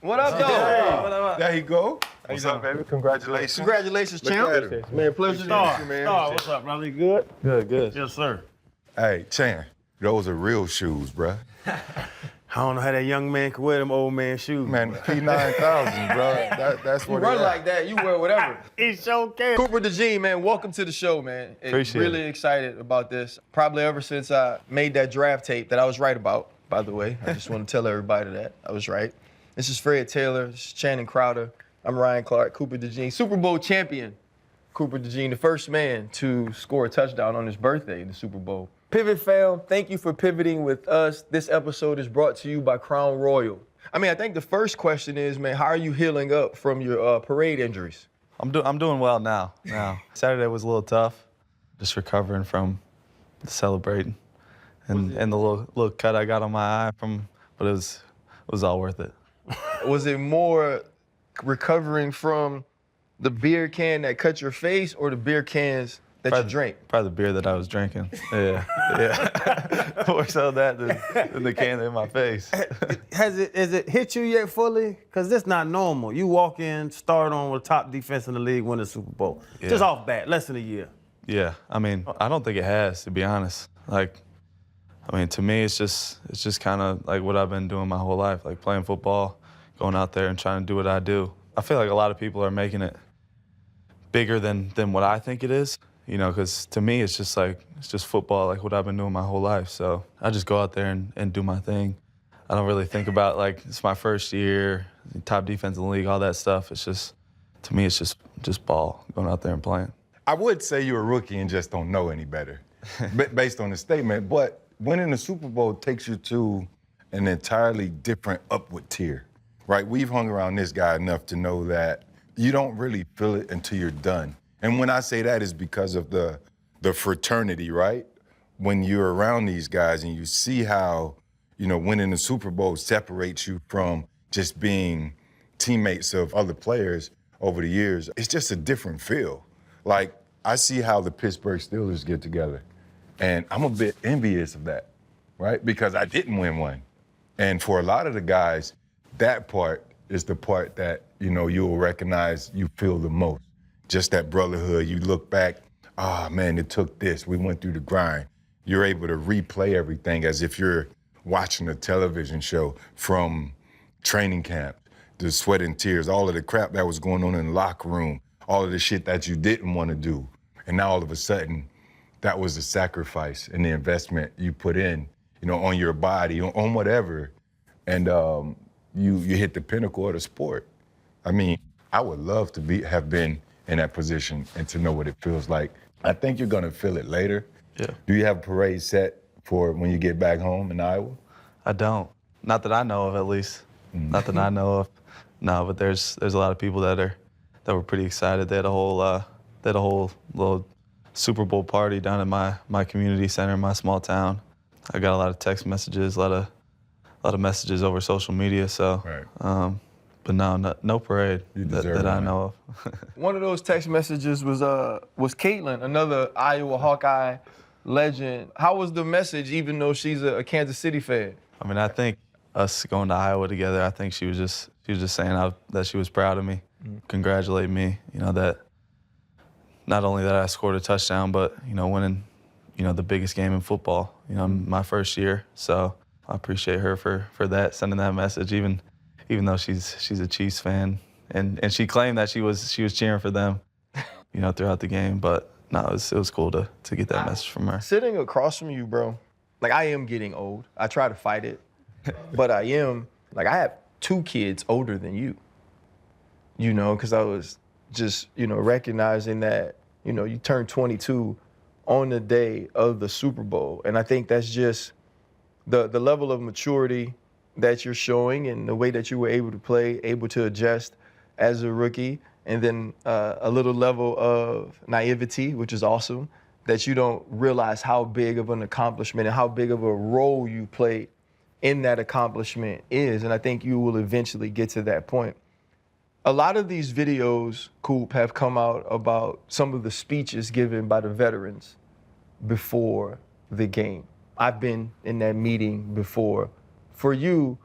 What up, though? What up? There you go. What's up, baby? Congratulations. Congratulations, champ. Man, pleasure to meet you, man. What's up, brother? You good? Good. Yes, sir. Hey, Chan, those are real shoes, bruh. I don't know how that young man could wear them old man shoes. Man, P9000, bro. That's You what run it like that, you wear whatever. He sure can. Cooper DeJean, man, welcome to the show, man. Appreciate really excited about this. Probably ever since I made that draft tape that I was right about, by the way. I just want to tell everybody that I was right. This is Fred Taylor, this is Channing Crowder. I'm Ryan Clark, Cooper DeJean, Super Bowl champion. Cooper DeJean, the first man to score a touchdown on his birthday in the Super Bowl. Pivot fam, thank you for pivoting with us. This episode is brought to you by Crown Royal. I mean, I think the first question is, man, how are you healing up from your parade injuries? I'm doing well now. Saturday was a little tough, just recovering from celebrating, and the little cut I got on my eye but it was all worth it. Was it more recovering from the beer can that cut your face or the beer cans that you drank? Probably the beer that I was drinking. Yeah. More so that than the can in my face. Has it hit you yet fully? Because this not normal. You walk in, start on with top defense in the league, win the Super Bowl. Yeah. Just off bat, less than a year. Yeah, I mean, I don't think it has, to be honest. Like, I mean, to me, it's just kind of like what I've been doing my whole life, like playing football, going out there and trying to do what I do. I feel like a lot of people are making it bigger than what I think it is. You know, because to me, it's just football, like what I've been doing my whole life. So I just go out there and do my thing. I don't really think about, like, it's my first year, top defense in the league, all that stuff. It's just, to me, it's just ball, going out there and playing. I would say you're a rookie and just don't know any better, based on the statement. But winning the Super Bowl takes you to an entirely different upward tier, right? We've hung around this guy enough to know that you don't really feel it until you're done. And when I say that is because of the fraternity, right? When you're around these guys and you see how, you know, winning the Super Bowl separates you from just being teammates of other players over the years, it's just a different feel. Like, I see how the Pittsburgh Steelers get together, and I'm a bit envious of that, right? Because I didn't win one. And for a lot of the guys, that part is the part that, you know, you'll recognize you feel the most. Just that brotherhood. You look back, man, it took this. We went through the grind. You're able to replay everything as if you're watching a television show, from training camp, the sweat and tears, all of the crap that was going on in the locker room, all of the shit that you didn't want to do. And now all of a sudden, that was the sacrifice and the investment you put in, you know, on your body, on whatever. And you hit the pinnacle of the sport. I mean, I would love to have been in that position and to know what it feels like. I think you're gonna feel it later. Yeah. Do you have a parade set for when you get back home in Iowa? I don't. Not that I know of, at least. Not that I know of. No, but there's a lot of people that were pretty excited. They had a whole little Super Bowl party down at my community center in my small town. I got a lot of text messages, a lot of messages over social media. So, Right. but no parade that I know of. One of those text messages was Caitlin, another Iowa Hawkeye legend. How was the message, even though she's a Kansas City fan? I mean, I think us going to Iowa together, I think she was just saying that she was proud of me, congratulating me. You know, that not only that I scored a touchdown, but, you know, winning, you know, the biggest game in football, you know, my first year. So I appreciate her for that, sending that message, even though she's a Chiefs fan, and she claimed that she was cheering for them, you know, throughout the game. But no, it was cool to get that message from her. Sitting across from you, bro, like, I am getting old. I try to fight it, but I have 2 kids older than you, you know, because I was just, you know, recognizing that, you know, you turned 22 on the day of the Super Bowl. And I think that's just the level of maturity that you're showing and the way that you were able to play, able to adjust as a rookie, and then a little level of naivety, which is awesome, that you don't realize how big of an accomplishment and how big of a role you played in that accomplishment is. And I think you will eventually get to that point. A lot of these videos, Coop, have come out about some of the speeches given by the veterans before the game. I've been in that meeting before. For you,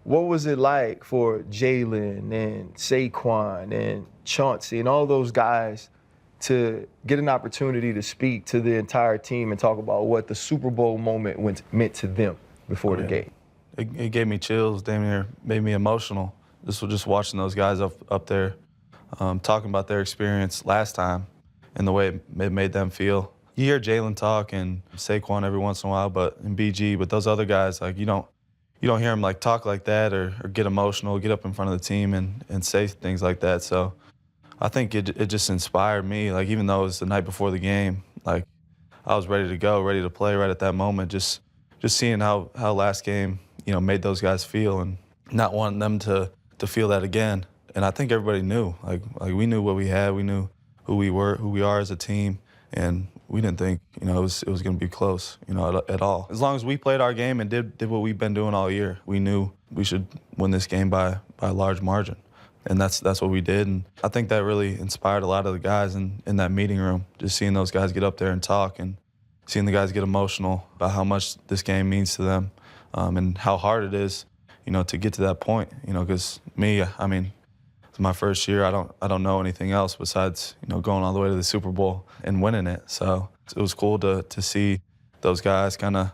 what was it like for Jalen and Saquon and Chauncey and all those guys to get an opportunity to speak to the entire team and talk about what the Super Bowl moment meant to them before the game? It gave me chills, damn near made me emotional. This was just watching those guys up there talking about their experience last time and the way it made them feel. You hear Jalen talk and Saquon every once in a while, and BG, but those other guys, like you don't hear them like talk like that or get emotional, get up in front of the team and say things like that. So I think it just inspired me. Like even though it was the night before the game, like I was ready to go, ready to play right at that moment. Just seeing how last game, made those guys feel and not wanting them to feel that again. And I think everybody knew. Like we knew what we had, we knew who we are as a team, and we didn't think it was going to be close, at all. As long as we played our game and did what we've been doing all year, we knew we should win this game by a large margin. And that's what we did. And I think that really inspired a lot of the guys in that meeting room, just seeing those guys get up there and talk and seeing the guys get emotional about how much this game means to them and how hard it is, to get to that point. Because me, it's my first year. I don't know anything else besides, going all the way to the Super Bowl and winning it. So it was cool to see those guys kind of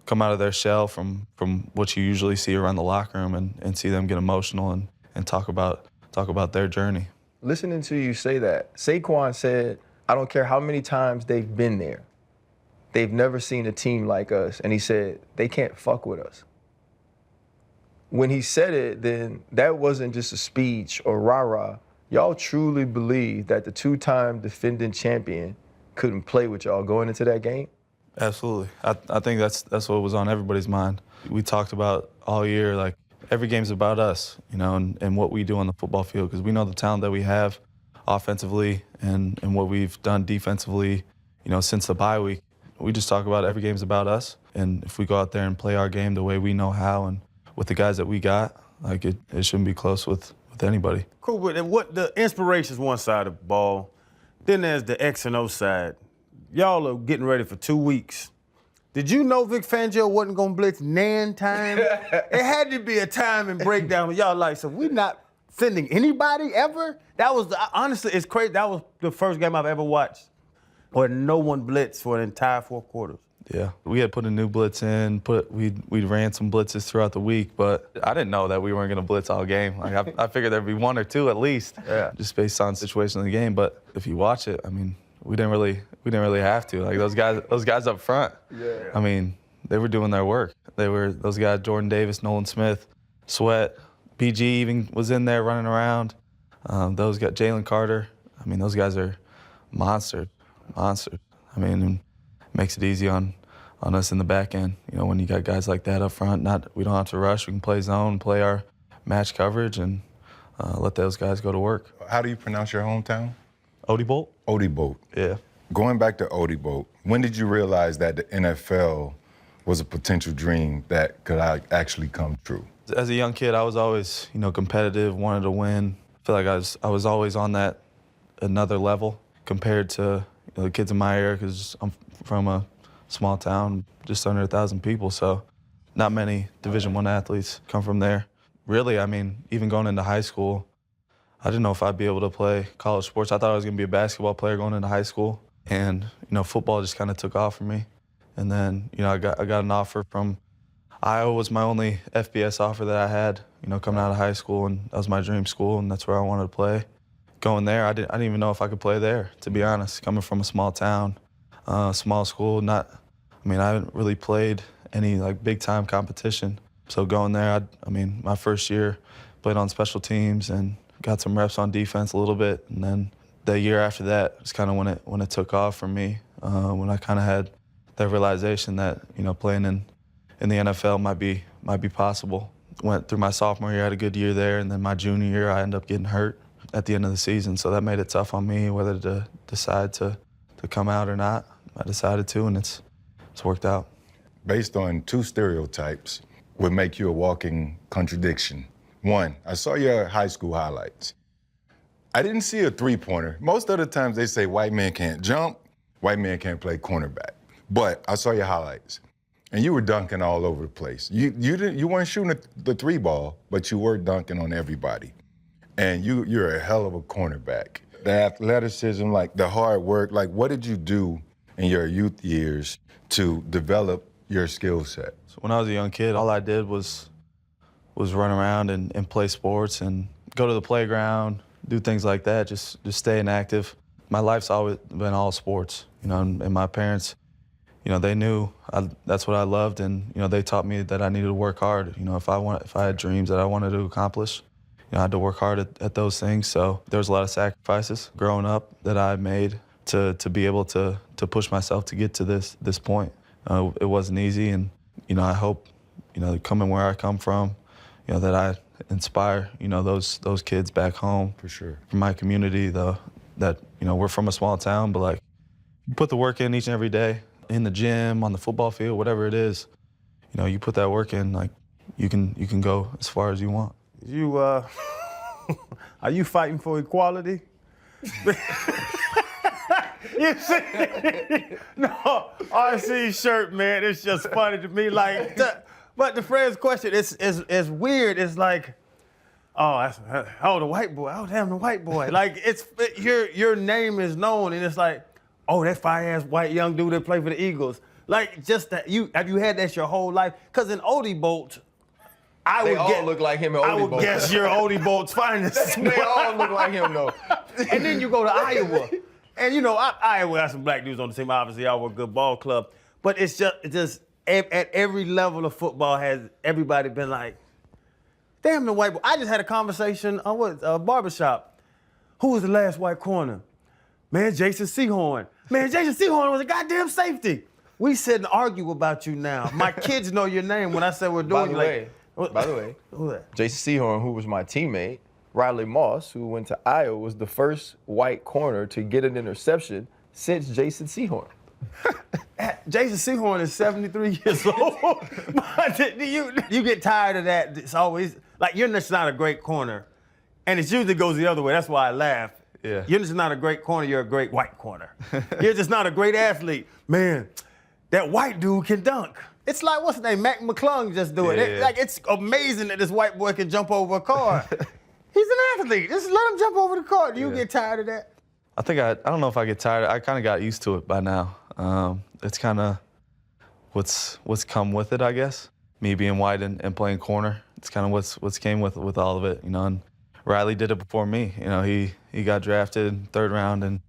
come out of their shell from what you usually see around the locker room and see them get emotional and talk about their journey. Listening to you say that, Saquon said, I don't care how many times they've been there, they've never seen a team like us. And he said, they can't fuck with us. When he said it, then that wasn't just a speech or rah-rah. Y'all truly believe that the two-time defending champion couldn't play with y'all going into that game? Absolutely. I think that's what was on everybody's mind. We talked about all year, like, every game's about us, and what we do on the football field, because we know the talent that we have offensively and what we've done defensively, since the bye week. We just talk about every game's about us, and if we go out there and play our game the way we know how and with the guys that we got, like it shouldn't be close with anybody. Cool, but what the inspiration's one side of the ball, then there's the X and O side. Y'all are getting ready for 2 weeks. Did you know Vic Fangio wasn't gonna blitz nan time? It had to be a time and breakdown where y'all like, so we're not sending anybody ever? That was, honestly, it's crazy. That was the first game I've ever watched where no one blitzed for an entire 4 quarters. Yeah, we had put a new blitz in. We ran some blitzes throughout the week, but I didn't know that we weren't going to blitz all game. Like I figured there'd be 1 or 2 at least, just based on the situation of the game. But if you watch it, we didn't really have to. Like those guys up front. Yeah. They were doing their work. Those guys, Jordan Davis, Nolan Smith, Sweat, PG even was in there running around. Those guys, Jalen Carter. Those guys are monsters. And makes it easy on us in the back end. When you got guys like that up front, we don't have to rush. We can play zone, play our match coverage, and let those guys go to work. How do you pronounce your hometown? Odie Odie. Yeah. Going back to Odie, when did you realize that the NFL was a potential dream that could actually come true? As a young kid, I was always, competitive, wanted to win. I feel like I was always on that another level compared to the kids in my area, because I'm from a small town, just under 1,000 people, so not many Division I athletes come from there. Really, even going into high school, I didn't know if I'd be able to play college sports. I thought I was going to be a basketball player going into high school, and football just kind of took off for me. And then I got an offer from Iowa. Was my only FBS offer that I had, coming out of high school, and that was my dream school, and that's where I wanted to play. Going there, I didn't even know if I could play there, to be honest. Coming from a small town, small school, I haven't really played any big time competition. So going there, my first year, played on special teams and got some reps on defense a little bit, and then the year after that was kind of when it took off for me. When I kind of had that realization that playing in the NFL might be possible. Went through my sophomore year, had a good year there, and then my junior year I ended up getting hurt at the end of the season, so that made it tough on me whether to decide to come out or not. I decided to, and it's worked out. Based on 2 stereotypes would make you a walking contradiction. 1, I saw your high school highlights. I didn't see a 3-pointer. Most of the times they say white men can't jump, white men can't play cornerback. But I saw your highlights. and you were dunking all over the place. You weren't shooting the 3 ball, but you were dunking on everybody. And you're a hell of a cornerback. The athleticism, like the hard work, like what did you do in your youth years to develop your skill set? So when I was a young kid, all I did was run around and play sports and go to the playground, do things like that, just staying active. My life's always been all sports, and my parents, they knew that's what I loved, and they taught me that I needed to work hard. If I had dreams that I wanted to accomplish, I had to work hard at those things. So there was a lot of sacrifices growing up that I made to be able to push myself to get to this point. It wasn't easy, and I hope coming where I come from, that I inspire those kids back home. For sure. From my community, though, that we're from a small town, but like you put the work in each and every day, in the gym, on the football field, whatever it is, you put that work in, like you can go as far as you want. You are you fighting for equality? You see? No, RC's shirt, man, it's just funny to me. Like, but the Fred's question is weird. It's like, the white boy. Oh, damn, the white boy. Like, your name is known, and it's like, oh, that fire-ass white young dude that played for the Eagles. Like, just that have you had that your whole life? Because in Odie Bolt, They all look like him in Odie Bolt. I would guess you're Odie Bolt's finest. They all look like him, though. And then you go to Iowa. And Iowa has some black dudes on the team. Obviously, y'all were a good ball club. But it's just at every level of football has everybody been like, damn, the white boy. I just had a conversation on a barbershop. Who was the last white corner? Man, Jason Sehorn. Man, Jason Sehorn was a goddamn safety. We sit and argue about you now. My kids know your name when I say we're doing By the way, Jason Sehorn, who was my teammate, Riley Moss, who went to Iowa, was the first white corner to get an interception since Jason Sehorn. Jason Sehorn is 73 years old. you get tired of that. It's always, like, you're just not a great corner. And it usually goes the other way. That's why I laugh. Yeah. You're just not a great corner. You're a great white corner. You're just not a great athlete. Man, that white dude can dunk. It's like, what's his name? Mac McClung just do it. Yeah. Like, it's amazing that this white boy can jump over a car. He's an athlete. Just let him jump over the car. Do you get tired of that? I think I don't know if I get tired. I kind of got used to it by now. It's kind of what's come with it, I guess. Me being white and playing corner. It's kind of what's came with all of it, And Riley did it before me. He got drafted 3rd round and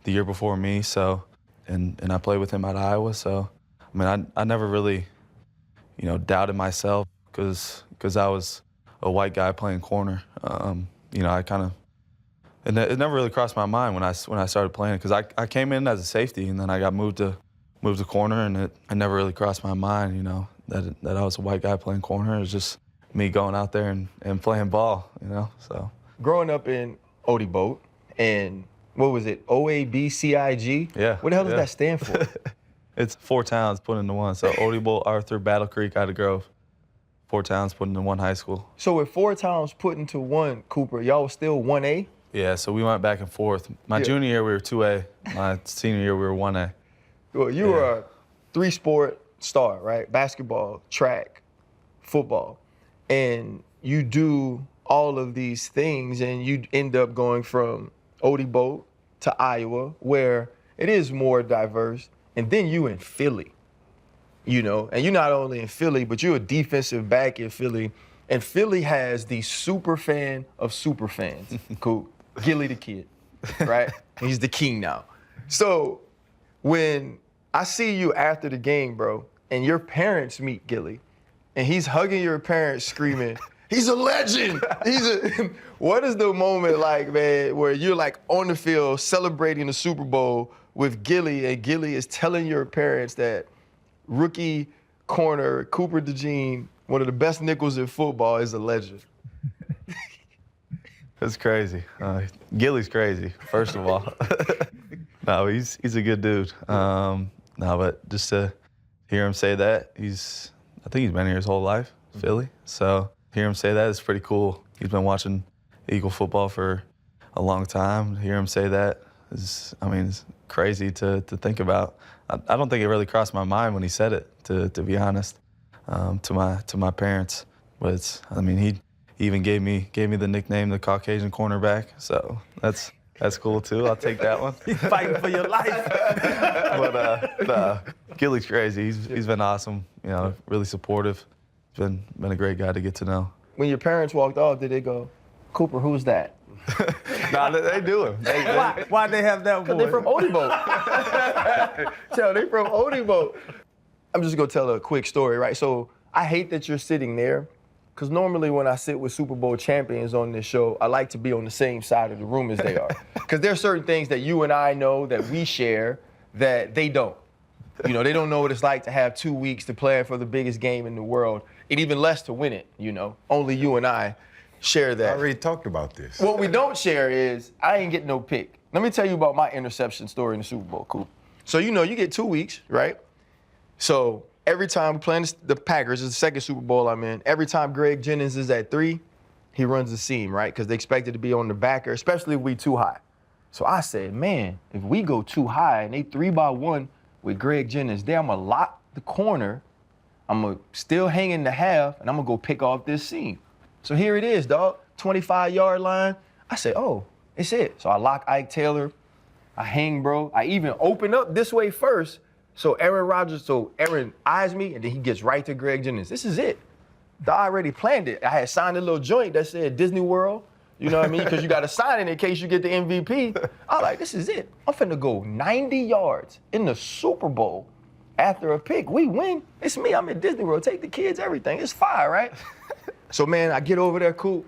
the year before me. So, and I played with him at Iowa. So, I mean, I never really, doubted myself because I was a white guy playing corner. I kind of, and it never really crossed my mind when I started playing because I came in as a safety and then I got moved to corner, and it never really crossed my mind, that I was a white guy playing corner. It was just me going out there and playing ball, So Growing up in Odie Bolt, and what was it, OABCIG? Yeah. What the hell does that stand for? It's 4 towns put into one. So Odie Bolt, Arthur, Battle Creek, Ida Grove. 4 towns put into one high school. So with 4 towns put into one, Cooper, y'all was still 1A? Yeah, so we went back and forth. My junior year, we were 2A. My senior year, we were 1A. Well, you were a 3-sport star, right? Basketball, track, football. And you do all of these things, and you end up going from Odie Bolt to Iowa, where it is more diverse. And then you in Philly, and you're not only in Philly, but you're a defensive back in Philly. And Philly has the super fan of super fans, cool, Gilly the Kid, right? He's the king now. So when I see you after the game, bro, and your parents meet Gilly, and he's hugging your parents screaming, he's a legend. What is the moment like, man, where you're like on the field celebrating the Super Bowl with Gilly, and Gilly is telling your parents that rookie corner Cooper DeJean, one of the best nickels in football, is a legend? It's crazy. Gilly's crazy, first of all. No, he's a good dude. But just to hear him say that, I think he's been here his whole life, Philly. So hear him say that is pretty cool. He's been watching Eagle football for a long time. To hear him say that is, it's crazy to think about. I don't think it really crossed my mind when he said it, to be honest, to my parents. But I mean, he even gave me the nickname the Caucasian cornerback. So that's cool too. I'll take that one. He's fighting for your life. But Gilly's crazy. He's been awesome. You know, really supportive. He's been a great guy to get to know. When your parents walked off, did they go, Cooper, who's that? Nah, they do him. Why'd they have that Because boy? they from Odebo. Tell they from Odebo. I'm just gonna tell a quick story, right? So I hate that you're sitting there, because normally when I sit with Super Bowl champions on this show, I like to be on the same side of the room as they are. Because there are certain things that you and I know that we share that they don't. You know, they don't know what it's like to have 2 weeks to plan for the biggest game in the world, and even less to win it, you know. Only you and I share I that. already talked about this. What we don't share is I ain't getting no pick. Let me tell you about my interception story in the Super Bowl, cool? So, you know, you get 2 weeks, right? So every time we're playing the Packers, it's the second Super Bowl I'm in, every time Greg Jennings is at 3, he runs the seam, right? Because they expect it to be on the backer, especially if we too high. So I said, man, if we go too high and they 3-by-1 with Greg Jennings there, I'm going to lock the corner, I'm going to still hang in the half, and I'm going to go pick off this seam. So here it is, dog, 25-yard line. I said, oh, it's it. So I lock Ike Taylor, I hang, bro. I even open up this way first, so Aaron eyes me, and then he gets right to Greg Jennings. This is it. I already planned it. I had signed a little joint that said Disney World, you know what I mean? Because you got to sign it in case you get the MVP. I'm like, this is it. I'm finna go 90 yards in the Super Bowl after a pick. We win. It's me. I'm at Disney World. Take the kids, everything. It's fire, right? So, man, I get over there, cool.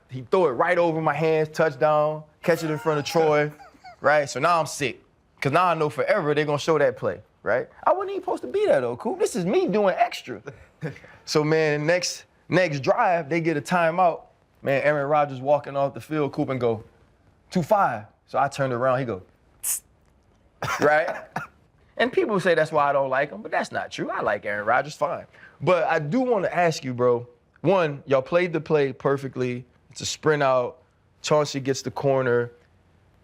He throw it right over my hands, touchdown, catch it in front of Troy, right? So now I'm sick, because now I know forever they're going to show that play, right? I wasn't even supposed to be there, though, cool. This is me doing extra. So, man, next drive, they get a timeout. Man, Aaron Rodgers walking off the field, Coop, and go, 2-5. So I turned around, he go, right? And people say that's why I don't like him, but that's not true. I like Aaron Rodgers, fine. But I do want to ask you, bro, one, y'all played the play perfectly. It's a sprint out. Chauncey gets the corner.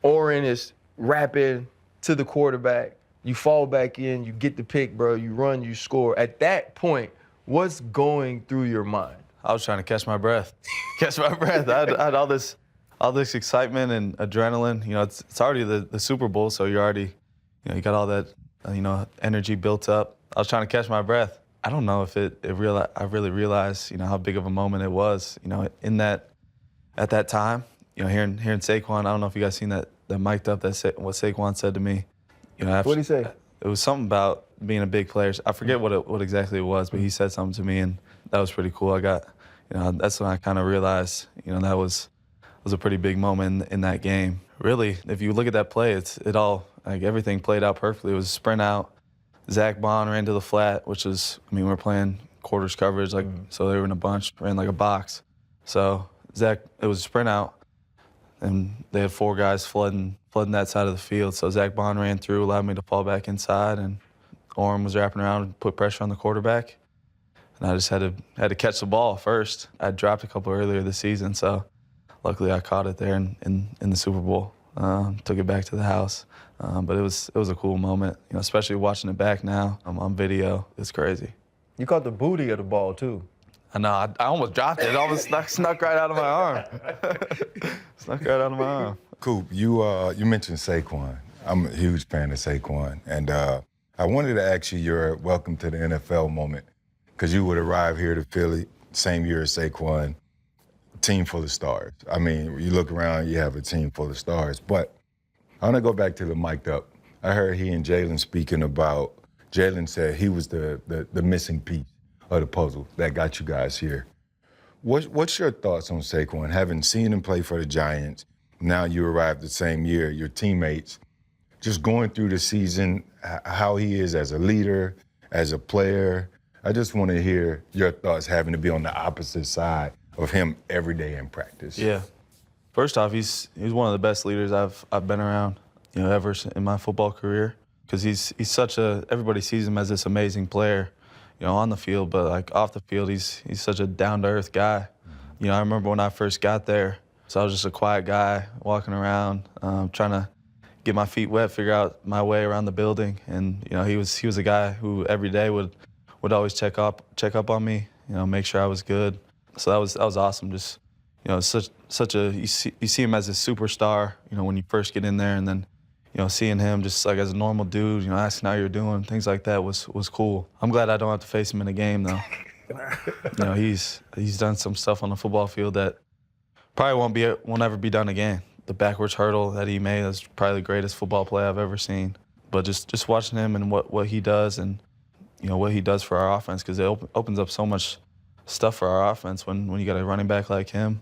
Oren is rapping to the quarterback. You fall back in, you get the pick, bro. You run, you score. At that point, what's going through your mind? I was trying to catch my breath. I had all this excitement and adrenaline. You know, it's already the Super Bowl, so you're already, you know, you got all that, energy built up. I was trying to catch my breath. I don't know if I really realized, you know, how big of a moment it was, you know, at that time, you know, hearing Saquon. I don't know if you guys seen that mic'd up what Saquon said to me. You know, What'd he say? It was something about being a big player. I forget what exactly it was, but he said something to me, and that was pretty cool. That's when I kind of realized, you know, that was a pretty big moment in that game. Really, if you look at that play, everything played out perfectly. It was a sprint out. Zach Bond ran to the flat, which is, we're playing quarters coverage, so they were in a bunch, ran like a box. So it was a sprint out, and they had 4 guys flooding that side of the field. So Zach Bond ran through, allowed me to fall back inside, and Orem was wrapping around and put pressure on the quarterback. And I just had to catch the ball first. I dropped a couple earlier this season, so luckily I caught it there in the Super Bowl. Took it back to the house. But it was a cool moment, you know, especially watching it back now on video. It's crazy. You caught the booty of the ball, too. I know. I almost dropped it. It almost snuck right out of my arm. Snuck right out of my arm. Coop, you mentioned Saquon. I'm a huge fan of Saquon. And I wanted to ask you your welcome to the NFL moment, because you would arrive here to Philly, same year as Saquon, team full of stars. You look around, you have a team full of stars. But I want to go back to the mic'd up. I heard he and Jalen speaking about, Jalen said he was the missing piece of the puzzle that got you guys here. What's your thoughts on Saquon? Having seen him play for the Giants, now you arrived the same year, your teammates, just going through the season, how he is as a leader, as a player. I just want to hear your thoughts having to be on the opposite side of him every day in practice. Yeah. First off, he's one of the best leaders I've been around, you know, ever in my football career, because he's everybody sees him as this amazing player, you know, on the field, but like off the field, he's such a down-to-earth guy. Mm-hmm. You know, I remember when I first got there, so I was just a quiet guy walking around, trying to get my feet wet, figure out my way around the building. And he was a guy who every day would always check up on me, make sure I was good. So that was awesome. Just such a you see him as a superstar, when you first get in there, and then seeing him just like as a normal dude, asking how you're doing, things like that was cool. I'm glad I don't have to face him in a game though. He's done some stuff on the football field that probably won't ever be done again. The backwards hurdle that he made is probably the greatest football play I've ever seen. But just watching him and what he does, and what he does for our offense, because it opens up so much stuff for our offense when you got a running back like him.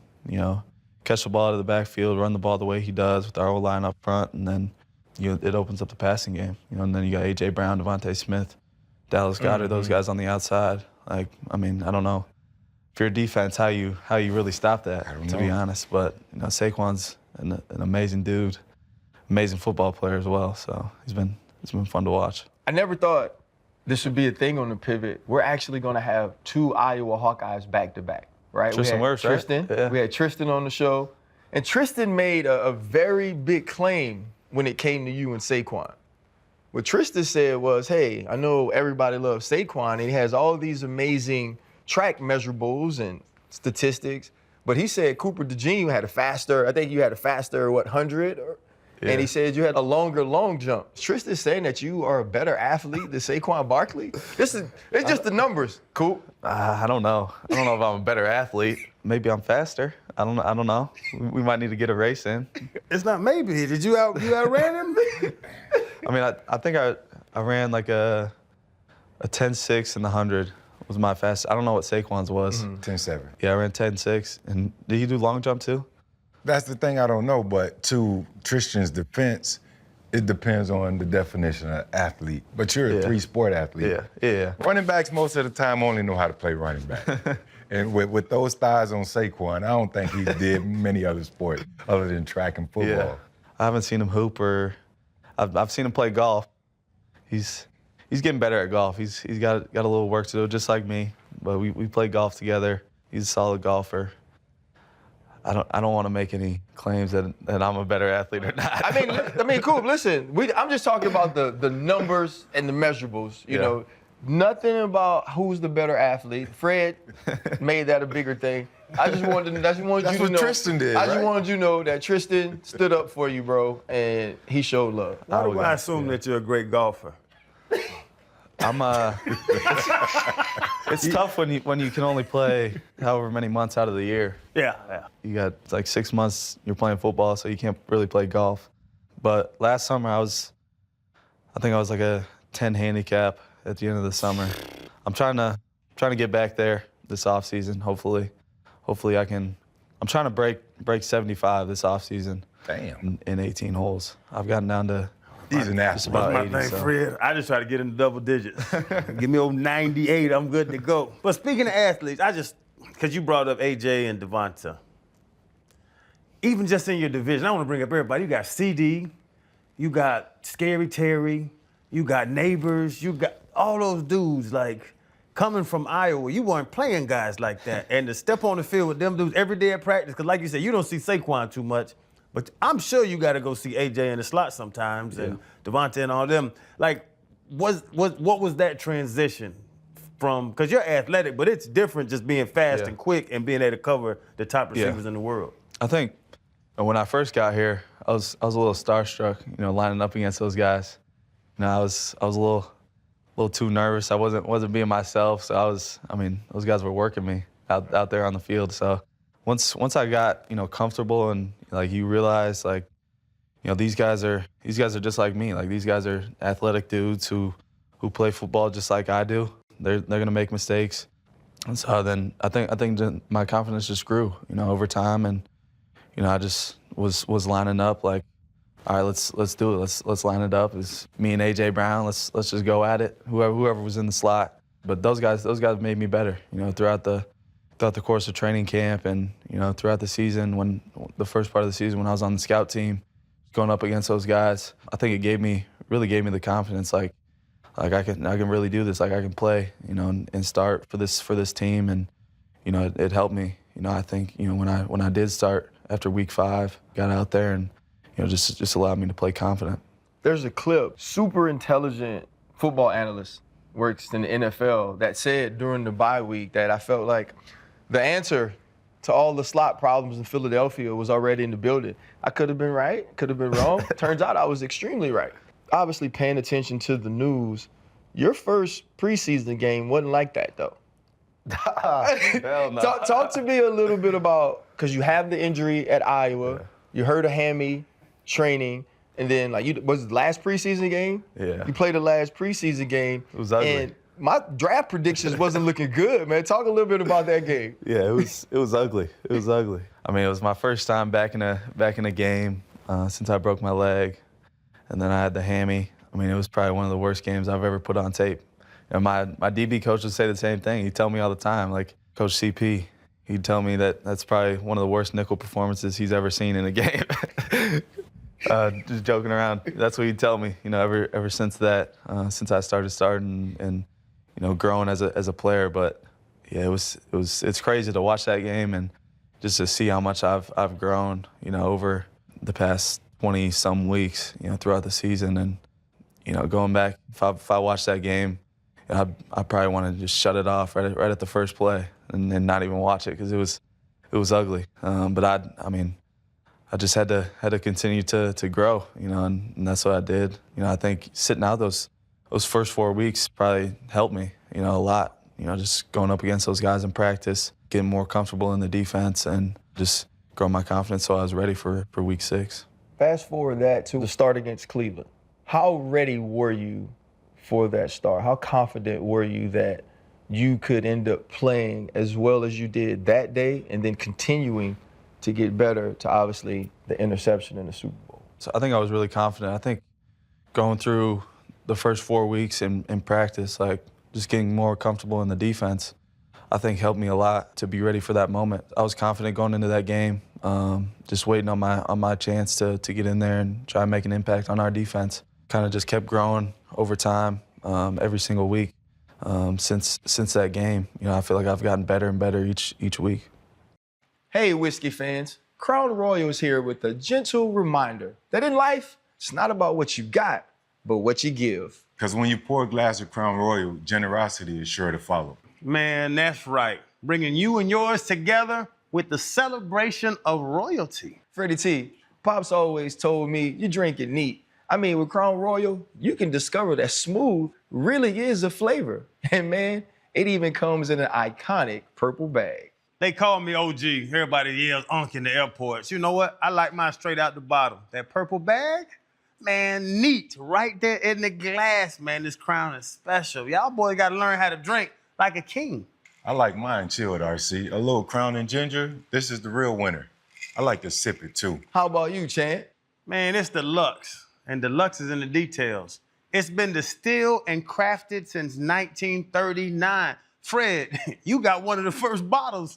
Catch the ball out of the backfield, run the ball the way he does with our O-line up front, and then it opens up the passing game. And then you got A.J. Brown, Devontae Smith, Dallas Goedert, those guys on the outside. Like, I don't know if you're a defense how you really stop that, to be honest. But Saquon's an amazing dude, amazing football player as well. So it's been fun to watch. I never thought this would be a thing on the pivot. We're actually going to have 2 Iowa Hawkeyes back to back, right? Tristan Wirfs, Tristan. right? Yeah. We had Tristan on the show, and Tristan made a very big claim when it came to you and Saquon. What Tristan said was, hey, I know everybody loves Saquon, and he has all these amazing track measurables and statistics, but he said Cooper DeJean had a faster, 100? Yeah. And he said you had a longer long jump. Tristan saying that you are a better athlete than Saquon Barkley? It's just the numbers, Coop. I don't know. I don't know if I'm a better athlete. Maybe I'm faster. I don't know. We might need to get a race in. It's not maybe. Did you outran him? I think I ran like a 10.6 in the 100 was my fastest. I don't know what Saquon's was. 10.7. Yeah, I ran 10.6. And did you do long jump too? That's the thing I don't know, but to Tristan's defense, it depends on the definition of athlete. But you're a 3-sport athlete. Yeah. Running backs most of the time only know how to play running back. And with those thighs on Saquon, I don't think he did many other sports other than track and football. Yeah. I haven't seen him hoop or I've seen him play golf. He's getting better at golf. He's got a little work to do, just like me. But we play golf together. He's a solid golfer. I don't want to make any claims that I'm a better athlete or not. I mean, cool. Listen, I'm just talking about the numbers and the measurables. You know, nothing about who's the better athlete. Fred made that a bigger thing. I just wanted you to know. Tristan did. I just wanted you to know that Tristan stood up for you, bro, and he showed love. Why do I assume that you're a great golfer? It's tough when you can only play however many months out of the year. Yeah. You got like 6 months you're playing football, so you can't really play golf. But last summer I think I was like a 10 handicap at the end of the summer. I'm trying to get back there this off season. Hopefully I can. I'm trying to break 75 this off season. Damn. In 18 holes. I've gotten down to. He's an athlete. about That's 80, my thing, so. Fred. I just try to get into double digits. Give me old 98, I'm good to go. But speaking of athletes, because you brought up AJ and Devonta, even just in your division, I want to bring up everybody. You got CD, you got Scary Terry, you got Neighbors, you got all those dudes, like, coming from Iowa. You weren't playing guys like that. And to step on the field with them dudes every day at practice, because like you said, you don't see Saquon too much. But I'm sure you got to go see AJ in the slot sometimes and Devonta and all them. Like, what was that transition from? Because you're athletic, but it's different just being fast and quick and being able to cover the top receivers in the world. I think when I first got here, I was a little starstruck, lining up against those guys. I was a little too nervous. I wasn't being myself. So those guys were working me out there on the field. So once I got comfortable and like you realize like these guys are just like me. Like these guys are athletic dudes who play football just like I do. They're gonna make mistakes, and so then I think my confidence just grew over time, and I just was lining up like, all right, let's do it. Let's line it up. It's me and AJ Brown. Let's just go at it. Whoever was in the slot. But those guys made me better. Throughout the course of training camp and throughout the season, when the first part of the season when I was on the scout team, going up against those guys, I think it really gave me the confidence. Like I can really do this. Like I can play. And start for this team. And it helped me. I think when I did start after week 5, got out there and just allowed me to play confident. There's a clip, super intelligent football analyst works in the NFL that said during the bye week that I felt like the answer to all the slot problems in Philadelphia was already in the building. I could have been right, could have been wrong. Turns out I was extremely right. Obviously paying attention to the news, your first preseason game wasn't like that though. Hell no. Talk to me a little bit about, because you have the injury at Iowa, you hurt a hammy training, and then was it the last preseason game? Yeah. You played the last preseason game. It was ugly. And my draft predictions wasn't looking good, man. Talk a little bit about that game. Yeah, it was ugly. It was ugly. I mean, it was my first time back in a game since I broke my leg, and then I had the hammy. I mean, it was probably one of the worst games I've ever put on tape. And my DB coach would say the same thing. He'd tell me all the time, like Coach CP, he'd tell me that that's probably one of the worst nickel performances he's ever seen in a game. Just joking around. That's what he'd tell me. Ever since that, since I started starting and growing as a player. But yeah, it's crazy to watch that game and just to see how much I've grown. Over the past 20-some weeks. Throughout the season, and going back, if I watch that game, I probably want to just shut it off right at the first play and not even watch it because it was ugly. But I just had to continue to grow, and that's what I did. I think sitting out those first 4 weeks probably helped me, a lot. Just going up against those guys in practice, getting more comfortable in the defense, and just growing my confidence so I was ready for week 6. Fast forward that to the start against Cleveland. How ready were you for that start? How confident were you that you could end up playing as well as you did that day and then continuing to get better to obviously the interception in the Super Bowl? So I think I was really confident. I think going through the first 4 weeks in practice, just getting more comfortable in the defense, I think helped me a lot to be ready for that moment. I was confident going into that game, just waiting on my chance to get in there and try and make an impact on our defense. Kind of just kept growing over time, every single week since that game. I feel like I've gotten better and better each week. Hey, whiskey fans. Crown Royal is here with a gentle reminder that in life, it's not about what you got, but what you give. Because when you pour a glass of Crown Royal, generosity is sure to follow. Man, that's right. Bringing you and yours together with the celebration of royalty. Freddie T, Pops always told me you drink it neat. I mean, with Crown Royal, you can discover that smooth really is a flavor. And man, it even comes in an iconic purple bag. They call me OG. Everybody yells Unk in the airports. You know what? I like mine straight out the bottle. That purple bag, man, neat. Right there in the glass, man. This Crown is special. Y'all boys got to learn how to drink like a king. I like mine chilled, RC. A little Crown and ginger. This is the real winner. I like to sip it too. How about you, Chant? Man, it's deluxe. And deluxe is in the details. It's been distilled and crafted since 1939. Fred, you got one of the first bottles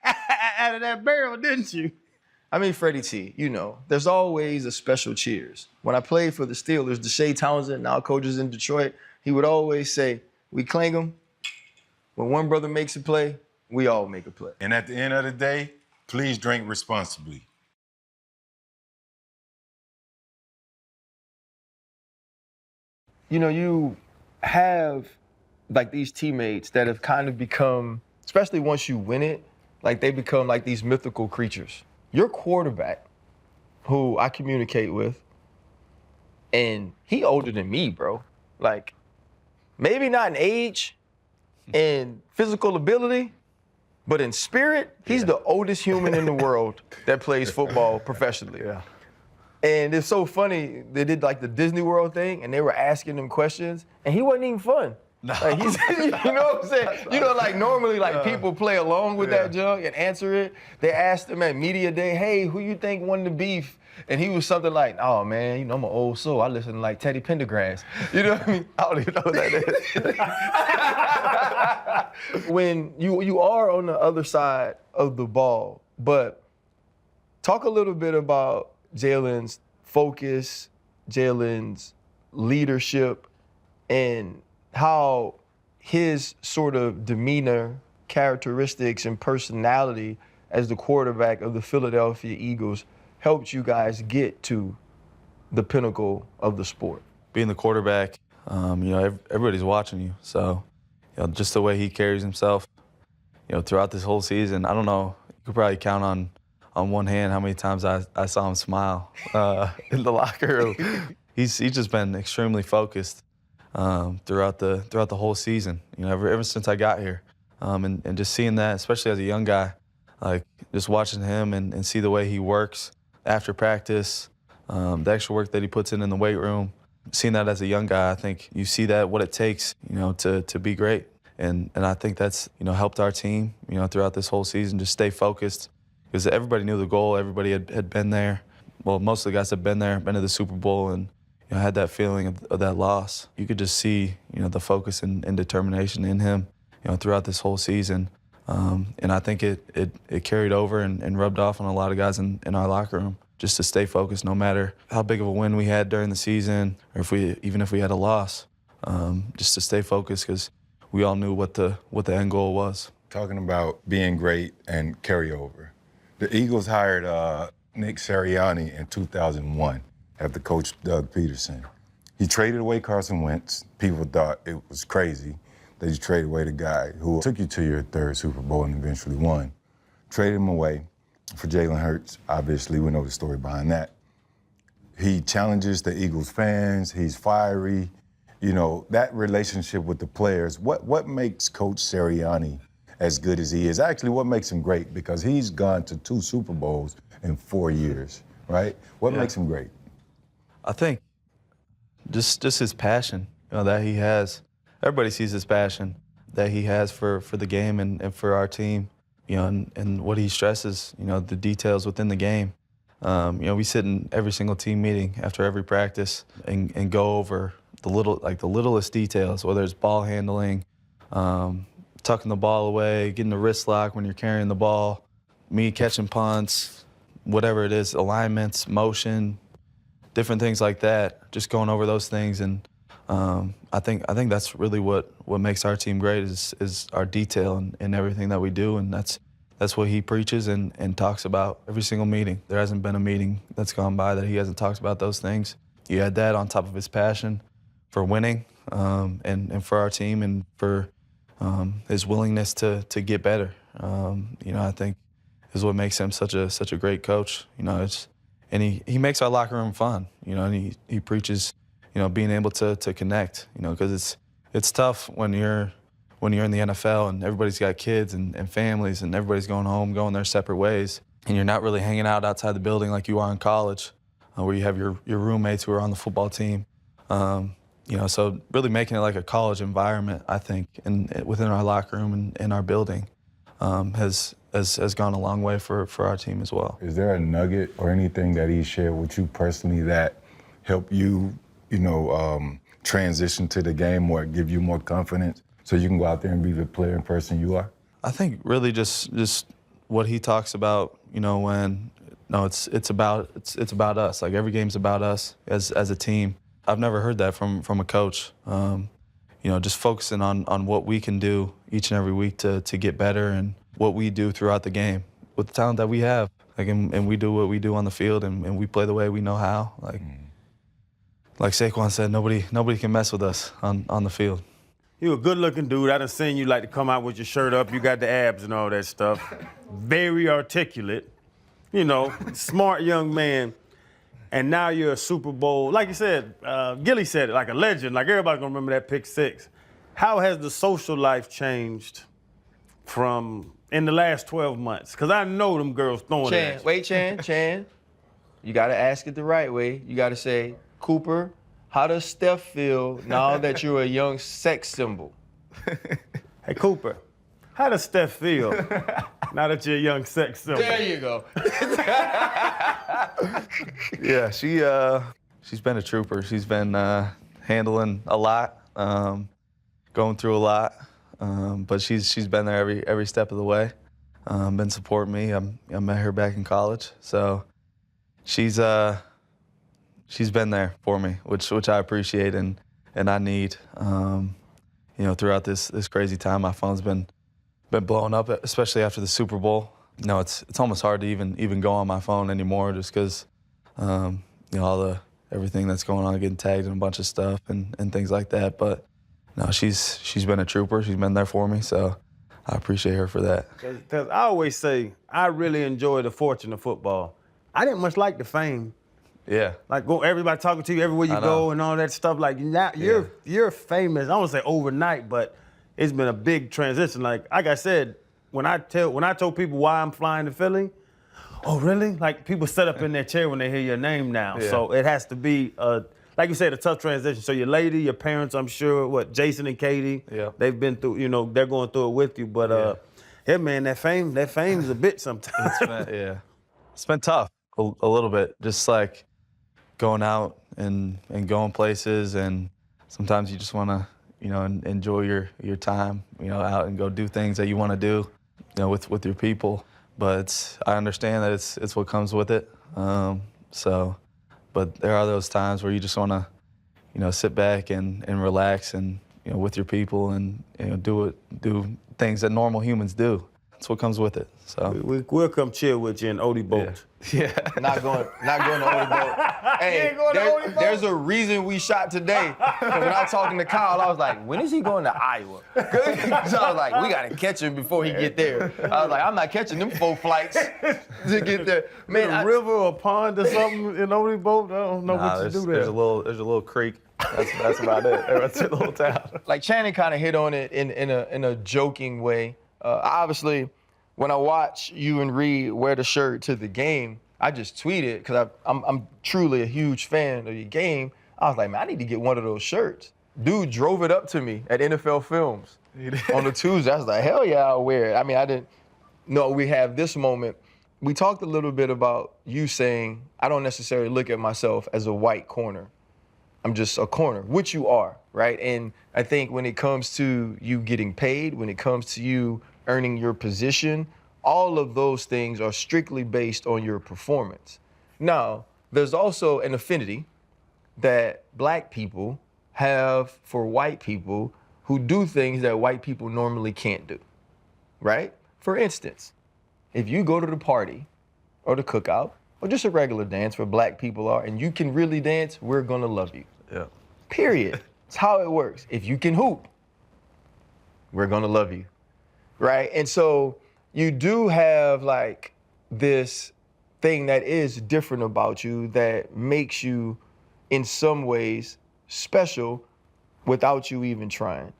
out of that barrel, didn't you? I mean, Freddie T, there's always a special cheers. When I played for the Steelers, Shay Townsend, now coaches in Detroit, he would always say, we clang them. When one brother makes a play, we all make a play. And at the end of the day, please drink responsibly. You have these teammates that have kind of become, especially once you win it, they become these mythical creatures. Your quarterback, who I communicate with, and he older than me, bro. Maybe not in age and physical ability, but in spirit, he's the oldest human in the world that plays football professionally. Yeah. And it's so funny, they did the Disney World thing and they were asking him questions and he wasn't even fun. No. He's, you know what I'm saying? Normally people play along with that junk and answer it. They asked him at media day, hey, who you think won the beef? And he was something like, oh man, I'm an old soul. I listen to Teddy Pendergrass. You know what I mean? I don't even know what that is. When you are on the other side of the ball, but talk a little bit about Jalen's focus, Jalen's leadership, and how his sort of demeanor, characteristics, and personality as the quarterback of the Philadelphia Eagles helped you guys get to the pinnacle of the sport? Being the quarterback, everybody's watching you. So, just the way he carries himself, throughout this whole season, I don't know, you could probably count on one hand how many times I saw him smile in the locker room. He's just been extremely focused throughout the whole season. Ever since I got here, and just seeing that, especially as a young guy, like just watching him and see the way he works after practice, the extra work that he puts in the weight room. Seeing that as a young guy, I think you see that what it takes, to be great, and I think that's helped our team, throughout this whole season, just stay focused, because everybody knew the goal. Everybody had been there. Well, most of the guys had been there, been to the Super Bowl, and had that feeling of that loss. You could just see, the focus and determination in him, throughout this whole season. And I think it carried over and rubbed off on a lot of guys in our locker room, just to stay focused no matter how big of a win we had during the season, or even if we had a loss, just to stay focused, because we all knew what the end goal was. Talking about being great and carryover. The Eagles hired Nick Sirianni in 2001 after Coach Doug Peterson. He traded away Carson Wentz. People thought it was crazy that you traded away the guy who took you to your third Super Bowl and eventually won. Traded him away for Jalen Hurts. Obviously, we know the story behind that. He challenges the Eagles fans. He's fiery. That relationship with the players. What makes Coach Sirianni as good as he is? Actually, what makes him great? Because he's gone to 2 Super Bowls in 4 years, right? What makes him great? I think just his passion, that he has. Everybody sees his passion that he has for the game and for our team, and what he stresses, the details within the game. We sit in every single team meeting after every practice and go over the littlest details, whether it's ball handling, tucking the ball away, getting the wrist lock when you're carrying the ball, me catching punts, whatever it is, alignments, motion, different things like that, just going over those things. And I think that's really what makes our team great is our detail and everything that we do, and that's what he preaches and talks about every single meeting. There hasn't been a meeting that's gone by that he hasn't talked about those things. You add that on top of his passion for winning, and for our team, and for his willingness to get better. I think is what makes him such a great coach. And he makes our locker room fun. And he preaches, being able to connect. Because it's tough when you're in the NFL and everybody's got kids and families and everybody's going home, going their separate ways, and you're not really hanging out outside the building like you are in college, where you have your roommates who are on the football team. So really making it like a college environment, I think, within our locker room and our building, has gone a long way for our team as well. Is there a nugget or anything that he shared with you personally that helped you, transition to the game or give you more confidence so you can go out there and be the player and person you are? I think really just what he talks about, it's about us. Like every game's about us as a team. I've never heard that from a coach. Just focusing on what we can do each and every week to get better, and what we do throughout the game with the talent that we have. And we do what we do on the field, and we play the way we know how. Like Saquon said, nobody can mess with us on the field. You a good-looking dude. I done seen you like to come out with your shirt up. You got the abs and all that stuff. Very articulate. Smart young man. And now you're a Super Bowl, like you said, Gilly said it, like a legend. Like everybody gonna remember that pick 6. How has the social life changed in the last 12 months? Because I know them girls throwing it. Chan. You gotta ask it the right way. You gotta say, Cooper, how does Steph feel now that you're a young sex symbol? Hey, Cooper, how does Steph feel now that you're a young sex symbol? There you go. Yeah, she's been a trooper. She's been handling a lot, going through a lot, but she's been there every step of the way. Been supporting me. I met her back in college, so she's been there for me, which I appreciate and I need. Throughout this crazy time, my phone's been blowing up, especially after the Super Bowl. you know, it's almost hard to even go on my phone anymore just because, you know, everything that's going on, getting tagged in a bunch of stuff and things like that. But no, she's been a trooper. She's been there for me, so I appreciate her for that. Because I always say I really enjoy the fortune of football. I didn't much like the fame. Yeah. Like everybody talking to you everywhere you go and all that stuff. Like now you're famous. I don't say overnight, but it's been a big transition. Like I said, when I told people why I'm flying to Philly, oh really? Like people sit up in their chair when they hear your name now. Yeah. So it has to be like you said, a tough transition. So your lady, your parents, I'm sure, Jason and Katie, they've been through, you know, they're going through it with you. But yeah, man, that fame is a bit sometimes. It's been tough a little bit. Just like going out and going places, and sometimes you just want to, you know, enjoy your time, you know, out and go do things that you want to do, you know, with your people. But I understand that it's what comes with it. But there are those times where you just want to, you know, sit back and relax and, you know, with your people and, you know, do things that normal humans do. That's what comes with it. So we'll come chill with you in Odie Boat. Yeah. Not going to Odie Boat. Hey, there's a reason we shot today. Because when I was talking to Kyle, I was like, when is he going to Iowa? So I was like, we got to catch him before he get there. I was like, I'm not catching them 4 flights to get there. Man, a river or a pond or something in Odie Boat? I don't know what you do there. There's a little creek. That's about it. That's a little town. Like Channing kind of hit on it in a joking way. Obviously, when I watch you and Reed wear the shirt to the game, I just tweeted because I'm truly a huge fan of your game. I was like, man, I need to get one of those shirts. Dude drove it up to me at NFL Films on the Tuesday. I was like, hell yeah, I'll wear it. I mean, I didn't know we have this moment. We talked a little bit about you saying, I don't necessarily look at myself as a white corner. I'm just a corner, which you are, right? And I think when it comes to you getting paid, when it comes to you earning your position, all of those things are strictly based on your performance. Now, there's also an affinity that black people have for white people who do things that white people normally can't do, right? For instance, if you go to the party or the cookout or just a regular dance where black people are and you can really dance, we're gonna love you. Yeah. Period. It's how it works. If you can hoop, we're gonna love you, right? And so you do have like this thing that is different about you that makes you in some ways special without you even trying.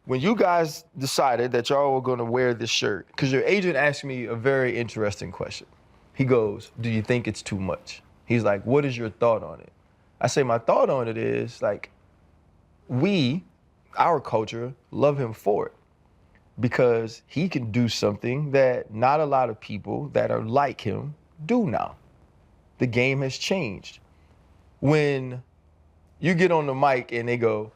When you guys decided that y'all were gonna wear this shirt, because your agent asked me a very interesting question. He goes, do you think it's too much? He's like, what is your thought on it? I say, my thought on it is like, our culture, love him for it because he can do something that not a lot of people that are like him do now. The game has changed. When you get on the mic and they go,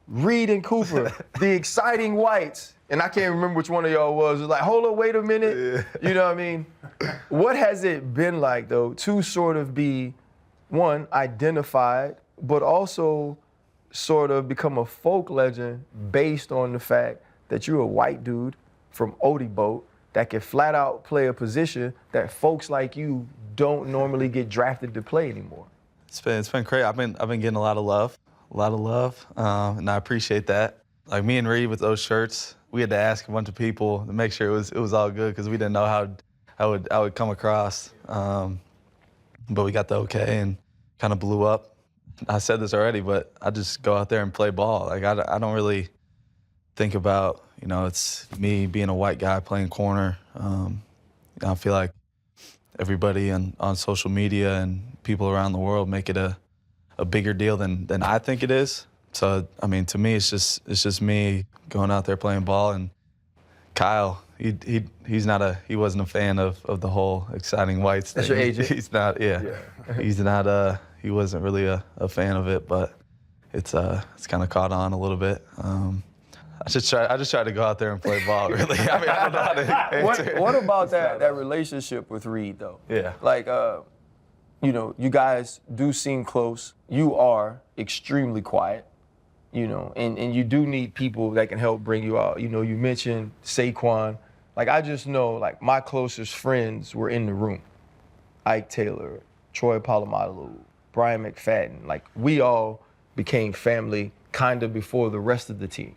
Reed and Cooper, the exciting whites, and I can't remember which one of y'all was. It was like, hold on, wait a minute. Yeah. You know what I mean? What has it been like, though, to sort of be, one, identified, but also sort of become a folk legend based on the fact that you're a white dude from Odie Boat that can flat out play a position that folks like you don't normally get drafted to play anymore? It's been great. I've been getting a lot of love, and I appreciate that. Like me and Reed with those shirts, we had to ask a bunch of people to make sure it was all good because we didn't know how I would come across. But we got the okay and kind of blew up. I said this already, but I just go out there and play ball. Like I don't really think about, you know, it's me being a white guy playing corner. I feel like everybody on social media and people around the world make it a bigger deal than I think it is. So I mean, to me, it's just me going out there playing ball. And Kyle, he wasn't a fan of the whole exciting whites thing. That's your agent. He's not. Yeah. He's not. He wasn't really a fan of it, but it's kind of caught on a little bit. I just try to go out there and play ball. Really, I mean, I don't know how to answer. What about that relationship with Reed though? Yeah. Like, you know, you guys do seem close. You are extremely quiet, you know, and you do need people that can help bring you out. You know, you mentioned Saquon. Like, I just know, like, my closest friends were in the room. Ike Taylor, Troy Polamalu, Brian McFadden. Like, we all became family kind of before the rest of the team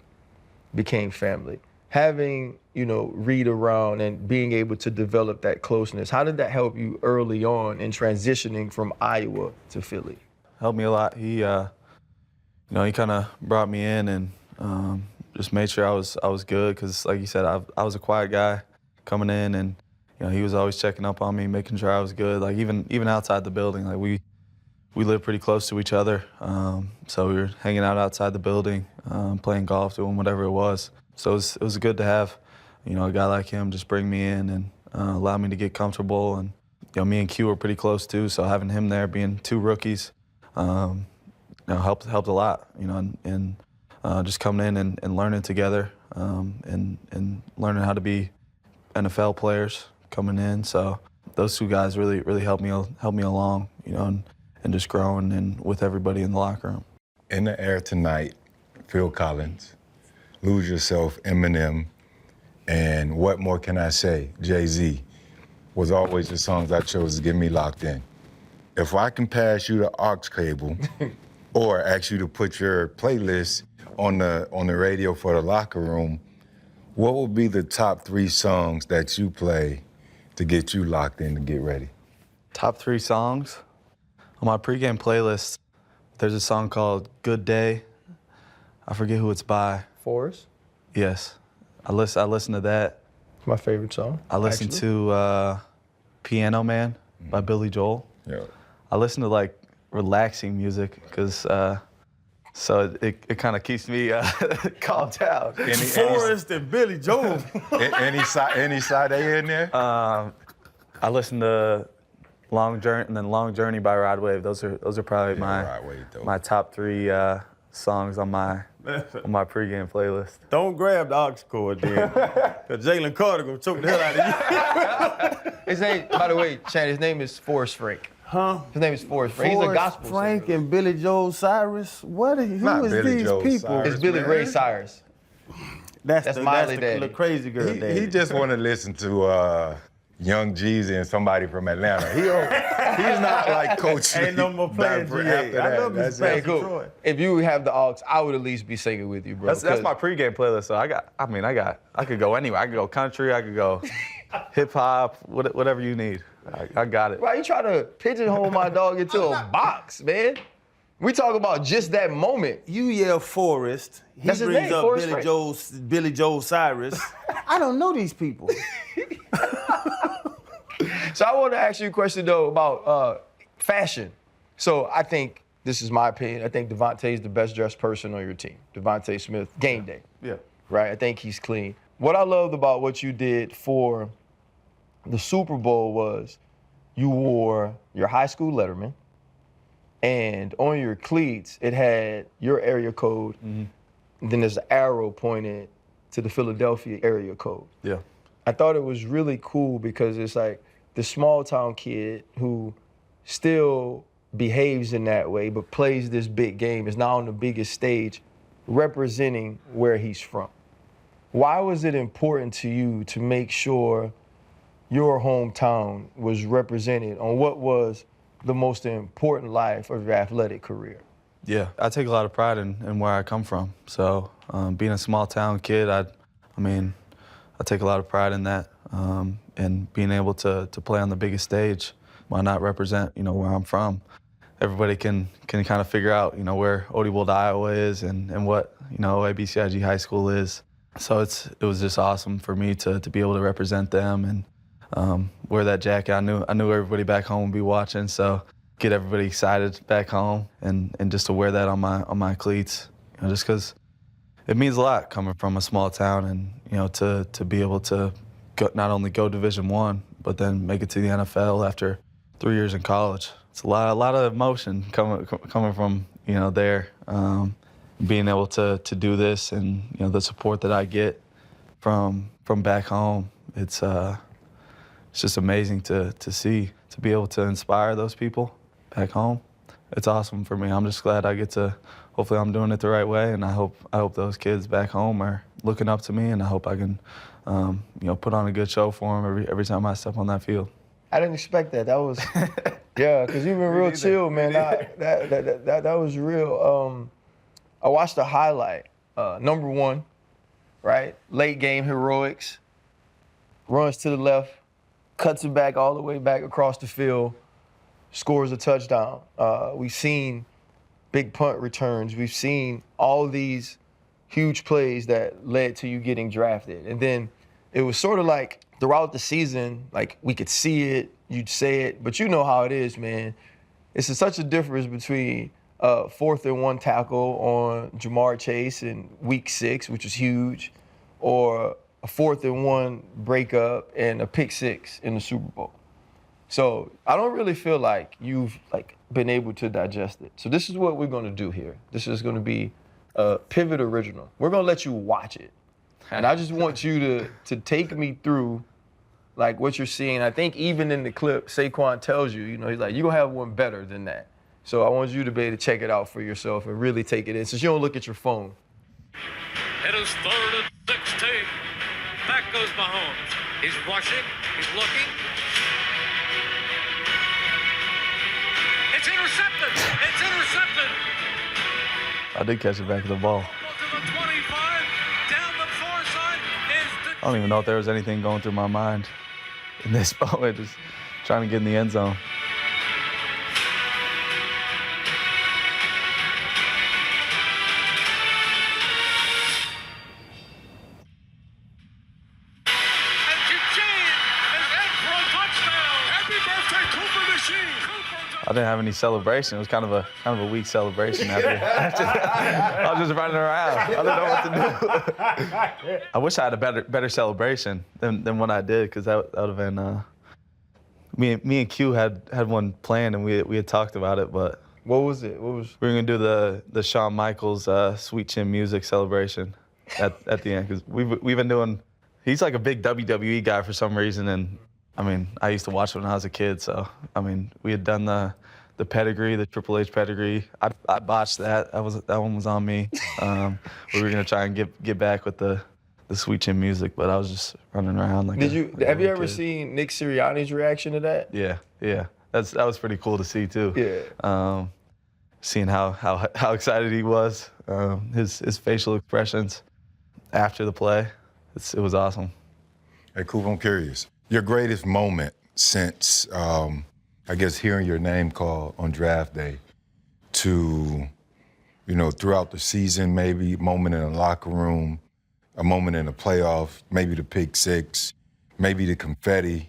became family. Having, you know, Reed around and being able to develop that closeness, how did that help you early on in transitioning from Iowa to Philly? Helped me a lot. He, you know, he kind of brought me in and just made sure I was good because, like you said, I was a quiet guy coming in, and you know, he was always checking up on me, making sure I was good. Like even outside the building, like we lived pretty close to each other, so we were hanging out outside the building, playing golf, doing whatever it was. So it was good to have, you know, a guy like him just bring me in and allow me to get comfortable. And you know, me and Q were pretty close too, so having him there, being two rookies, you know, helped a lot. You know, and just coming in and learning together, and learning how to be NFL players coming in. So those two guys really helped me along, you know, and just growing and with everybody in the locker room. In the air tonight, Phil Collins, Lose Yourself, Eminem, and What More Can I Say, Jay-Z, was always the songs I chose to get me locked in. If I can pass you the aux cable or ask you to put your playlist on the radio for the locker room, what would be the top 3 songs that you play to get you locked in to get ready? Top 3 songs? On my pregame playlist, there's a song called Good Day. I forget who it's by. Forrest? Yes. I listen to that. It's my favorite song. I listen to Piano Man by Billy Joel. Yeah. I listen to like relaxing music because so it kind of keeps me calmed down. Forrest and Billy Joel. Any side A in there? I listen to Long Journey and then Long Journey by Rod Wave. Those are probably Rod Wave, dope. my top 3 songs on my pregame playlist. Don't grab the aux cord then. Cause Jalen Carter gonna choke the hell out of you. His name, by the way, Chan, his name is Forrest Frank. Huh? His name is Forrest Frank. He's a gospel Frank singer. and Billy Joel Cyrus. Who Not is Billy these Joel people? Cyrus. It's Billy man. Ray Cyrus. That's Miley the Daddy. crazy girl daddy. He just want to listen to Young Jeezy and somebody from Atlanta. He's not like Coach Ain't no more playing after GA. that. I know he's That's playing it. Hey, cool. Troy. If you have the aux, I would at least be singing with you, bro. That's my pregame playlist. So I could go anywhere. I could go country. I could go hip hop. Whatever you need. I got it. Why you try to pigeonhole my dog into a box, man? We talk about just that moment. You yell Forrest. He That's his brings name, up Forrest Frank. Billy Joel Cyrus. I don't know these people. So I want to ask you a question, though, about fashion. So I think, this is my opinion, I think Devontae is the best dressed person on your team. Devontae Smith, game day. Yeah. Right? I think he's clean. What I loved about what you did for the Super Bowl was you wore your high school letterman, and on your cleats, it had your area code. And then there's an arrow pointed to the Philadelphia area code. Yeah. I thought it was really cool because it's like the small town kid who still behaves in that way but plays this big game, is now on the biggest stage representing where he's from. Why was it important to you to make sure your hometown was represented on what was the most important life of your athletic career? Yeah, I take a lot of pride in where I come from. So being a small town kid, I take a lot of pride in that, and being able to play on the biggest stage. Why not represent, you know, where I'm from? Everybody can kind of figure out, you know, where Odebolt, Iowa is and what, you know, ABCIG High School is. So it was just awesome for me to be able to represent them and wear that jacket. I knew everybody back home would be watching, so get everybody excited back home and just to wear that on my cleats, you know, just because it means a lot coming from a small town, and you know, to be able to not only go Division I, but then make it to the NFL after 3 years in college. It's a lot of emotion coming from, you know, there. Being able to do this, and you know, the support that I get from back home, it's just amazing to see, to be able to inspire those people back home. It's awesome for me. I'm just glad I get to. Hopefully, I'm doing it the right way, and I hope those kids back home are looking up to me, and I hope I can put on a good show for him every time I step on that field. I didn't expect that. That was, yeah, because you've been real chill, man. That was real. I watched the highlight. Number one, right? Late game heroics. Runs to the left, cuts it back all the way back across the field, scores a touchdown. We've seen big punt returns. We've seen all these huge plays that led to you getting drafted. And then it was sort of like throughout the season, like we could see it, you'd say it, but you know how it is, man. It's such a difference between 4th and 1 tackle on Jamar Chase in week 6, which was huge, or a 4th and 1 breakup and a pick 6 in the Super Bowl. So I don't really feel like you've been able to digest it. So this is what we're gonna do here. This is gonna be a Pivot original. We're gonna let you watch it. And I just want you to take me through like what you're seeing. I think even in the clip, Saquon tells you, he's like, you're gonna have one better than that. So I want you to be able to check it out for yourself and really take it in, since you don't look at your phone. It is 3rd and 16. Back goes Mahomes. He's rushing. He's looking. It's intercepted. It's intercepted. I did catch it back at the ball. To the 25. Down the far side is I don't even know if there was anything going through my mind in this moment, just trying to get in the end zone. I didn't have any celebration. It was kind of a weak celebration after. I was just running around. I didn't know what to do. I wish I had a better celebration than what I did, because that would have been. Me and Q had one planned, and we had talked about it, but. What was it? We were gonna do the Shawn Michaels Sweet Chin Music celebration at the end, because we've been doing. He's like a big WWE guy for some reason, and. I mean, I used to watch it when I was a kid, so, we had done the pedigree, the Triple H pedigree. I botched that. That one was on me. We were going to try and get back with the Sweet Chin Music, but I was just running around like Have you ever seen Nick Sirianni's reaction to that? Yeah. That was pretty cool to see, too. Yeah. Seeing how excited he was, his facial expressions after the play, it was awesome. Hey, Coop, I'm curious. Your greatest moment since, I guess, hearing your name called on draft day to, throughout the season, maybe a moment in the locker room, a moment in the playoff, maybe the pick 6, maybe the confetti,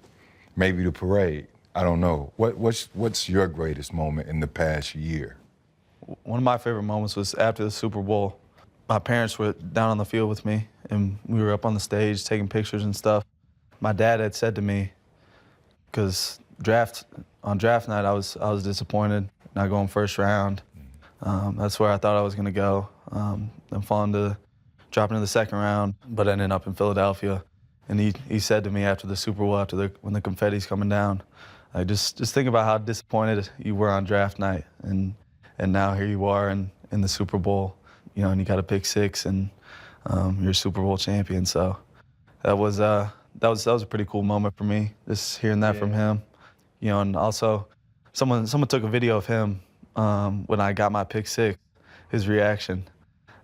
maybe the parade. I don't know. What's your greatest moment in the past year? One of my favorite moments was after the Super Bowl. My parents were down on the field with me, and we were up on the stage taking pictures and stuff. My dad had said to me, because on draft night I was disappointed, not going first round. That's where I thought I was going to go. Then dropping to the second round, but ended up in Philadelphia. And he said to me after the Super Bowl, when the confetti's coming down, just think about how disappointed you were on draft night, and now here you are in the Super Bowl, and you got a pick 6, and you're a Super Bowl champion. So that was a pretty cool moment for me, just hearing that from him. And also someone took a video of him when I got my pick 6, his reaction,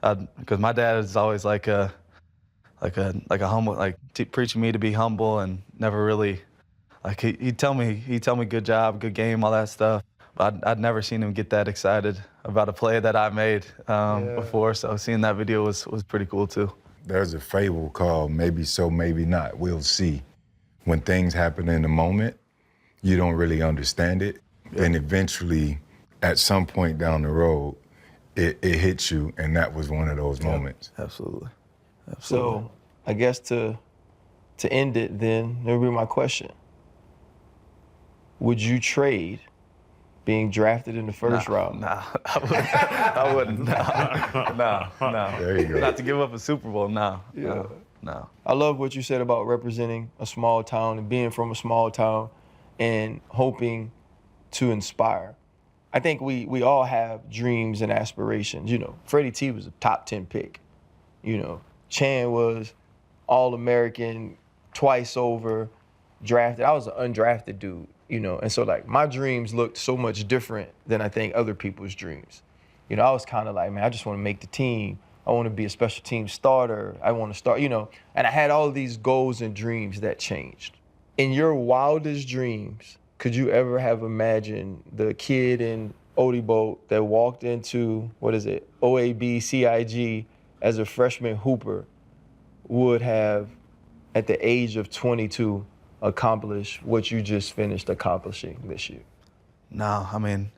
because my dad is always like a humble, preaching me to be humble and never really, he'd tell me good job, good game, all that stuff. But I'd never seen him get that excited about a play that I made before. So seeing that video was pretty cool too. There's a fable called Maybe So, Maybe Not. We'll see. When things happen in the moment, you don't really understand it. Yeah. And eventually, at some point down the road, it hits you, and that was one of those moments. Absolutely. So I guess to end it then, that would be my question. Would you trade being drafted in the first round? No, I wouldn't. No. There you go. Not to give up a Super Bowl, no. I love what you said about representing a small town and being from a small town and hoping to inspire. I think we all have dreams and aspirations. Freddie T was a top 10 pick. Chan was All-American, twice over, drafted. I was an undrafted dude, you know, and so like my dreams looked so much different than I think other people's dreams. You know, I was kind of like, man, I just want to make the team. I want to be a special team starter. I want to start, you know, and I had all these goals and dreams that changed. In your wildest dreams, could you ever have imagined the kid in Odie Boat that walked into, OAB, CIG as a freshman hooper would have, at the age of 22, accomplished what you just finished accomplishing this year? No, I mean,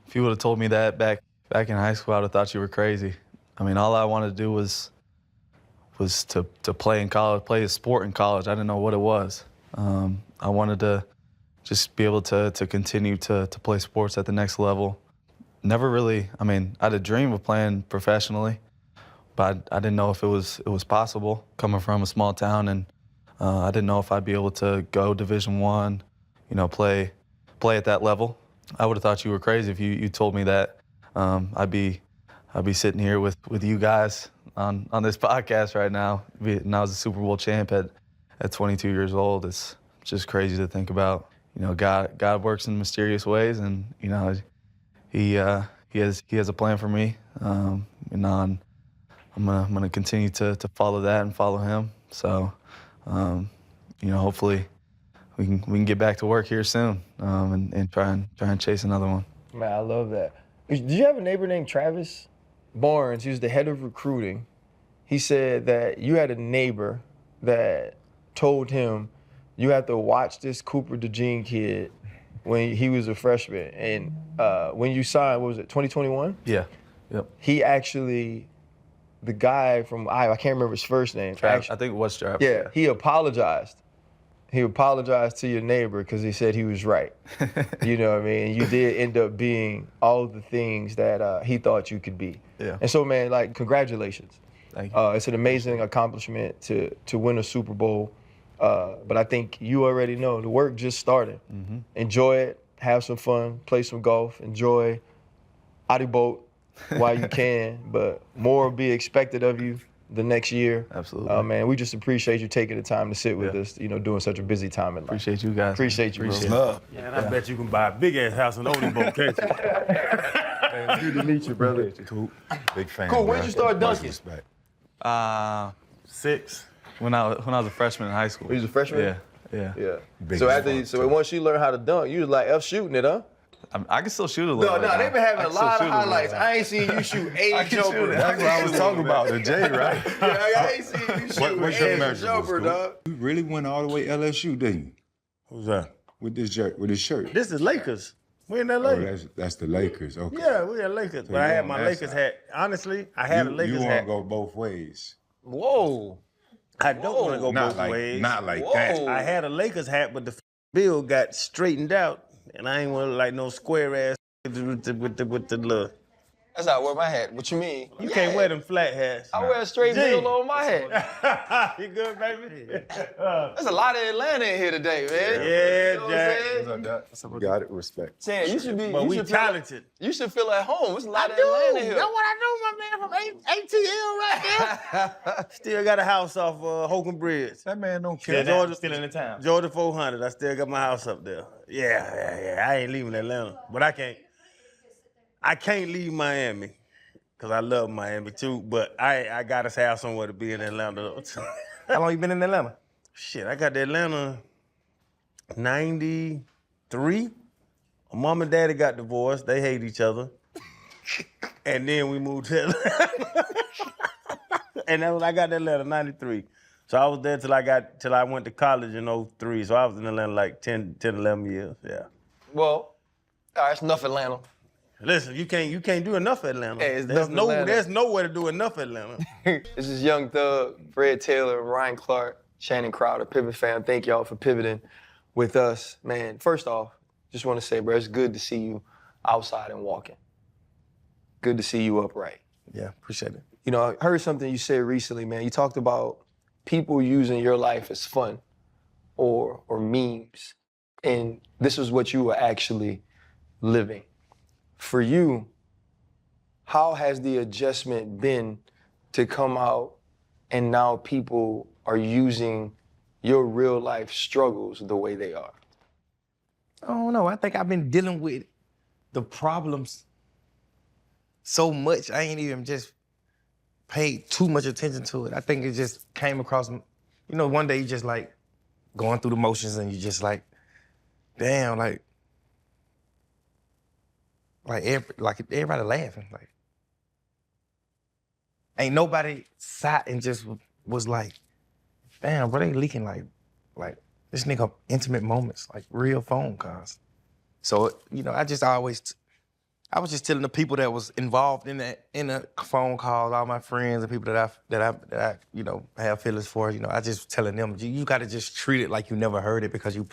if you would have told me that back in high school, I would have thought you were crazy. I mean, all I wanted to do was to play in college, play a sport in college. I didn't know what it was. I wanted to just be able to continue to play sports at the next level. Never really, I mean, I had a dream of playing professionally, but I didn't know if it was possible coming from a small town, and I didn't know if I'd be able to go Division I, you know, play at that level. I would have thought you were crazy if you told me that. I'd be sitting here with you guys on this podcast right now, and I was a Super Bowl champ at 22 years old. It's just crazy to think about. You know, God works in mysterious ways, and you know, he has a plan for me. You know, I'm gonna continue to follow that and follow him. So, you know, hopefully we can get back to work here soon, and try and chase another one. Man, I love that. Did you have a neighbor named Travis Barnes? He was the head of recruiting. He said that you had a neighbor that told him you have to watch this Cooper DeJean kid when he was a freshman. And when you signed, what was it, 2021? Yeah. Yep. He actually, the guy from Iowa, I can't remember his first name. I think it was Travis. Yeah, he apologized. He apologized to your neighbor because he said he was right. You know what I mean? You did end up being all the things that he thought you could be. Yeah. And so, man, like, congratulations. Thank you. It's an amazing accomplishment to win a Super Bowl. But I think you already know the work just started. Mm-hmm. Enjoy it, have some fun, play some golf, enjoy Odie Boat while you can. But more will be expected of you the next year. Absolutely. Man, we just appreciate you taking the time to sit with us, you know, during such a busy time in life. Appreciate you guys. Appreciate you, Appreciate bro. it. Yeah, and I bet you can buy a big-ass house in Odie Boat, can't you? Man, good to meet you, brother. Big fan. Cool, bro. when'd you start Much dunking? respect. 6. When I was a freshman in high school. You was a freshman? Yeah. Yeah. Big So as fuck, too. once you learned how to dunk, you was like F shooting it, huh? I can still shoot a little bit. No, they've been having I a can still lot shoot of a little highlights. bit. I ain't seen you shoot I eight can shoot jumper. it. That's what I was talking about, the J, right? Yeah, I ain't seen you shoot What's your eight measurables, jumper, Scoop? dog. You really went all the way LSU, didn't you? Who's that? With this shirt. This is Lakers. We in LA. Oh, that's the Lakers. Okay. Yeah, we at Lakers. So But I you had on my that Lakers side. hat. Honestly, I had a Lakers You hat. want to go both ways. Whoa. I don't want to go Not both like, ways. not like Whoa. that. I had a Lakers hat, but the bill got straightened out, and I ain't want to like no square ass with the look. That's not where my hat. What you mean? You can't wear them flat hats. I wear a straight Gee. bill on my hat. You good, baby? There's a lot of Atlanta in here today, man. Yeah, You know what Jack. I'm saying? You got it, respect. Saying, you should be. But you we should feel like- talented. You should feel at home. There's a lot of do. Atlanta here. That's what I do, my man, from ATL right there. Still got a house off Holcomb Bridge. That man don't care. Yeah, Georgia Still in the town. Georgia 400. I still got my house up there. Yeah. I ain't leaving Atlanta, but I can't leave Miami because I love Miami too. But I got us have somewhere to be in Atlanta. Though. How long you been in Atlanta? Shit, I got to Atlanta 93. My mom and daddy got divorced. They hate each other. And then we moved to Atlanta. And that was, I got to Atlanta 93. So I was there till I went to college in 03. So I was in Atlanta like 10, 11 years. Yeah. Well, all right, it's enough Atlanta. Listen, you can't do enough Atlanta. Hey, it's enough Atlanta. There's nowhere to do enough Atlanta. This is Young Thug, Fred Taylor, Ryan Clark, Shannon Crowder, Pivot Fam. Thank y'all for pivoting with us. Man, first off, just want to say, bro, it's good to see you outside and walking. Good to see you upright. Yeah, appreciate it. You know, I heard something you said recently, man. You talked about people using your life as fun or memes. And this is what you were actually living. For you, how has the adjustment been to come out and now people are using your real life struggles the way they are? I don't know. I think I've been dealing with the problems so much, I ain't even just paid too much attention to it. I think it just came across, one day you just like going through the motions and you just like, damn, like everybody laughing. Like, ain't nobody sat and just was like, damn, bro, they leaking like this nigga intimate moments, like real phone calls. So, I was just telling the people that was involved in the phone calls, all my friends and people that I have feelings for, I just telling them, you gotta just treat it like you never heard it because you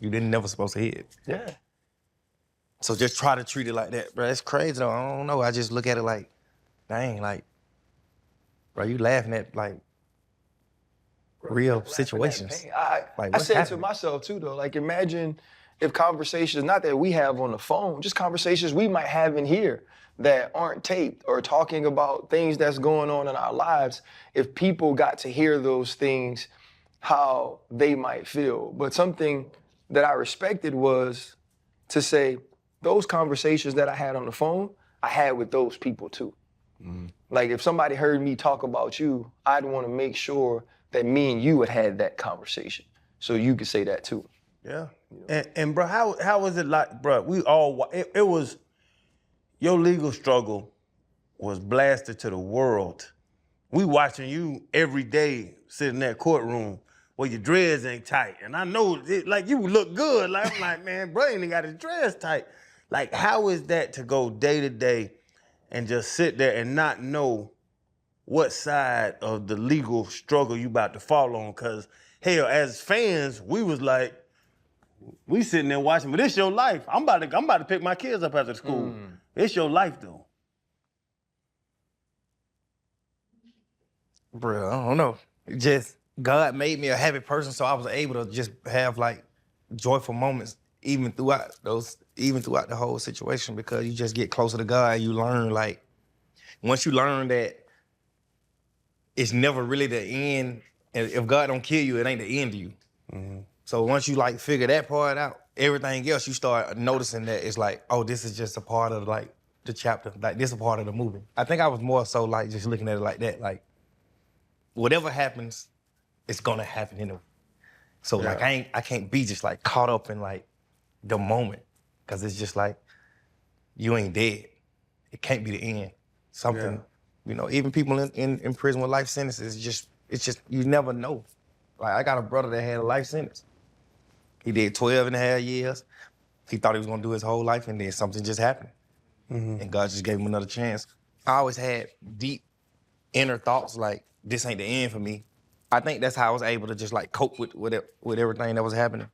didn't never supposed to hear it. Yeah. So just try to treat it like that, bro. It's crazy though, I don't know. I just look at it like, dang, like, bro, you laughing at like real situations. I said to myself too though, like imagine if conversations, not that we have on the phone, just conversations we might have in here that aren't taped or talking about things that's going on in our lives, if people got to hear those things, how they might feel. But something that I respected was to say, those conversations that I had on the phone, I had with those people too. Mm-hmm. Like if somebody heard me talk about you, I'd want to make sure that me and you had that conversation so you could say that too. Yeah. And bro, how was it like, bro, it was, your legal struggle was blasted to the world. We watching you every day sitting in that courtroom where your dreads ain't tight. And I know, like, you look good. Like, I'm like, man, bro, ain't got his dreads tight. Like, how is that to go day to day and just sit there and not know what side of the legal struggle you about to fall on? Because, hell, as fans, we was like, we sitting there watching, but it's your life. I'm about to pick my kids up after school. It's your life, though. Bro, I don't know. Just God made me a happy person, so I was able to just have like joyful moments even throughout the whole situation, because you just get closer to God and you learn, like, once you learn that it's never really the end, and if God don't kill you, it ain't the end of you. Mm-hmm. So once you like figure that part out, everything else you start noticing that it's like, oh, this is just a part of like the chapter, like this is a part of the movie. I think I was more so like just looking at it like that, like whatever happens, it's gonna happen anyway. So like I can't be just like caught up in like the moment, because it's just like you ain't dead. It can't be the end. Something, even people in prison with life sentences, it's just you never know. Like I got a brother that had a life sentence. He did 12 and a half years. He thought he was gonna do his whole life, and then something just happened. Mm-hmm. And God just gave him another chance. I always had deep inner thoughts like, this ain't the end for me. I think that's how I was able to just like cope with everything that was happening.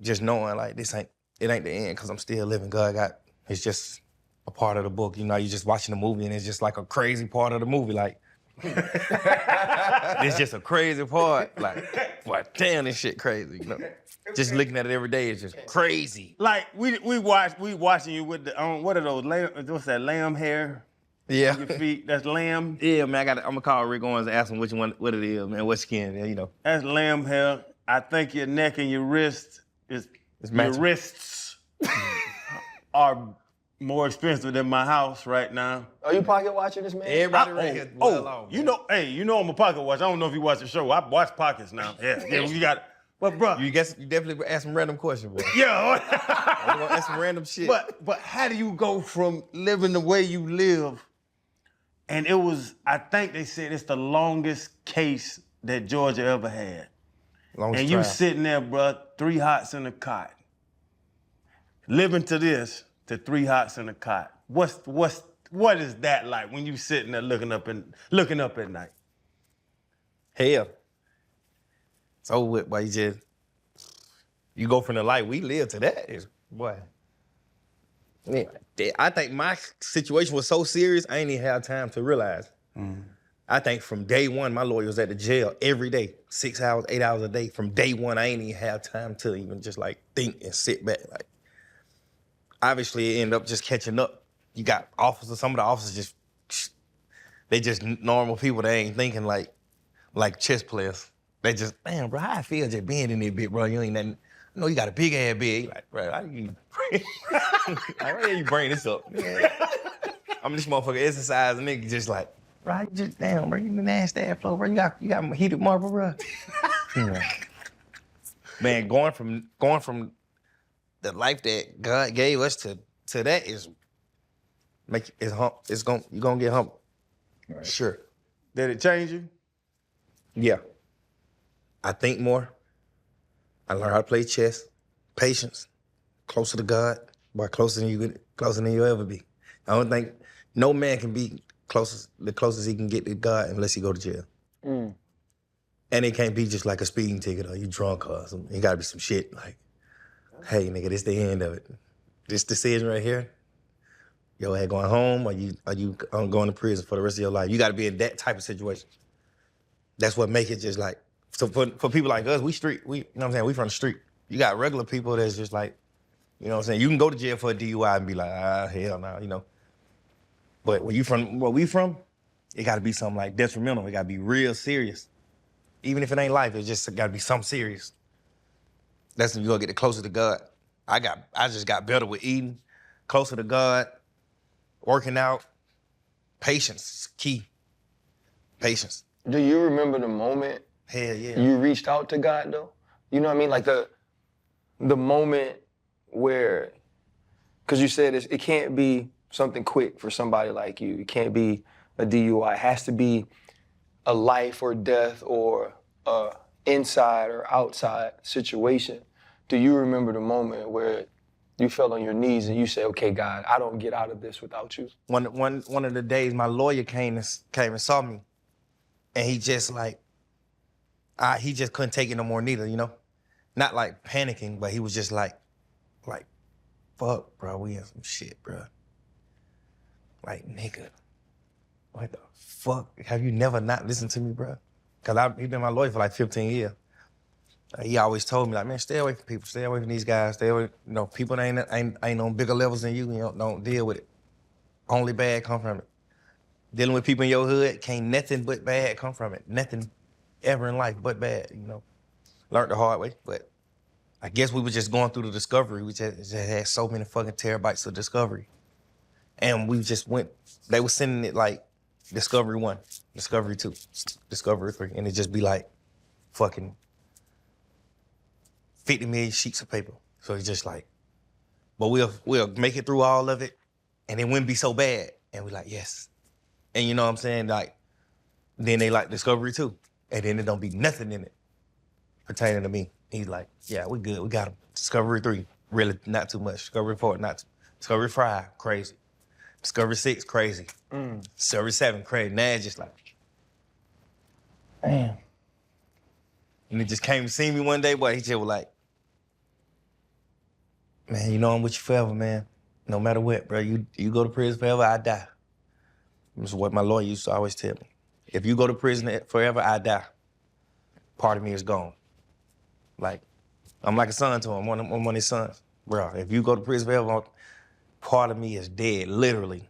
Just knowing like it ain't the end, because I'm still living. It's just a part of the book. You're just watching the movie and it's just like a crazy part of the movie. Like, it's just a crazy part. Like, boy, damn, this shit crazy, Just looking at it every day is just crazy. Like, we watching you with the, what are those, what's that, lamb hair? Yeah. Your feet, that's lamb? Yeah, man, I'm gonna call Rick Owens and ask him what it is, man, what skin, That's lamb hair. I think your neck and your wrists, your wrists are more expensive than my house right now. Are you pocket watching this, man? Everybody right here. I'm a pocket watch. I don't know if you watch the show. I watch pockets now. Yeah, you got it. But bro, you definitely ask some random questions, boy. Yeah. I'm gonna ask some random shit. But how do you go from living the way you live? And I think they said it's the longest case that Georgia ever had. Longest and trial. You sitting there, bro, 3 hots in a cot. Living to 3 hots in a cot. What is that like when you sitting there looking up at night? Hell. It's over with, boy. You go from the life we live to that. Boy. Yeah, I think my situation was so serious, I ain't even have time to realize. Mm-hmm. I think from day one, my lawyer was at the jail every day, 6 hours, 8 hours a day. From day one, I ain't even have time to even just like think and sit back. Like, obviously, it ended up just catching up. You got officers, some of the officers they just normal people. They ain't thinking like chess players. They just, damn, bro, how I feel just being in there, bit, bro. You ain't nothing. I know you got a big ass bed. You like, bro, how you like, why you bring this up? Yeah. I'm this motherfucker exercising nigga, just like, bro, you just damn, bro, you in the nasty ass flow, bro. You got heated marble, bro. Man, going from the life that God gave us to that is you gonna get humble. Right. Sure. Did it change you? Yeah. I think more. I learned how to play chess. Patience. Closer to God. Boy, closer than you'll ever be. I don't think no man can be the closest he can get to God unless he go to jail. Mm. And it can't be just like a speeding ticket or you drunk or something. It gotta be some shit like, hey nigga, this the end of it. This decision right here, your ass going home or you going to prison for the rest of your life. You gotta be in that type of situation. That's what make it just like, so for people like us, we street, you know what I'm saying, we from the street. You got regular people that's just like, you know what I'm saying, you can go to jail for a DUI and be like, hell no, you know. But where we from, it gotta be something like detrimental. It gotta be real serious. Even if it ain't life, it just gotta be something serious. That's when you gonna get closer to God. I just got better with eating, closer to God, working out. Patience is key. Patience. Do you remember the moment Hell yeah. you reached out to God though? You know what I mean? Like the moment where, because you said it can't be something quick for somebody like you. It can't be a DUI. It has to be a life or death or a inside or outside situation. Do you remember the moment where you fell on your knees and you said, okay, God, I don't get out of this without you? One of the days my lawyer came and saw me, and he just like, he just couldn't take it no more neither, you know? Not like panicking, but he was just like, fuck, bro, we in some shit, bro. Like, nigga, what the fuck? Have you never not listened to me, bro? Cause he been my lawyer for like 15 years. He always told me like, man, stay away from people, stay away from these guys, stay away, you know, people that ain't on bigger levels than you, don't deal with it. Only bad come from it. Dealing with people in your hood, can't nothing but bad come from it. Nothing ever in life but bad, you know. Learned the hard way, but I guess we were just going through the discovery. We just had so many fucking terabytes of discovery. And we just they were sending it like Discovery 1, Discovery 2, Discovery 3, and it just be like fucking 50 million sheets of paper. So it's just like, but we'll make it through all of it, and it wouldn't be so bad. And we like, yes. And you know what I'm saying? Like, then they like Discovery 2, and then it don't be nothing in it pertaining to me. He's like, yeah, we good, we got him. Discovery 3, really not too much. Discovery 4, not too. Discovery 5, crazy. Discovery 6, crazy. Discovery 7, crazy. Now it's just like, damn. And he just came to see me one day, boy, he just was like, man, you know I'm with you forever, man. No matter what, bro. You go to prison forever, I die. This is what my lawyer used to always tell me. If you go to prison forever, I die. Part of me is gone. Like, I'm like a son to him. I'm one of his sons. Bro, if you go to prison forever, part of me is dead, literally.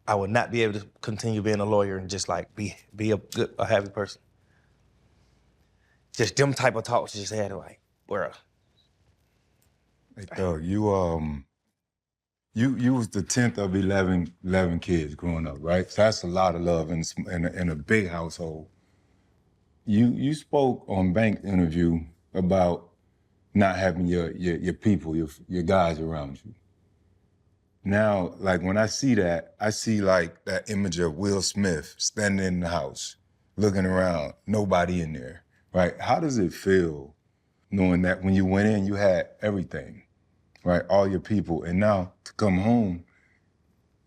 I would not be able to continue being a lawyer and just like be a happy person. Just them type of talks just had like, bro. Hey, Doug, you was the 10th of 11 kids growing up, right? So that's a lot of love in a big household. You spoke on Bank's interview about not having your people, your guys around you. Now, like when I see that, I see like that image of Will Smith standing in the house, looking around, nobody in there, right? How does it feel knowing that when you went in, you had everything, right? All your people, and now to come home,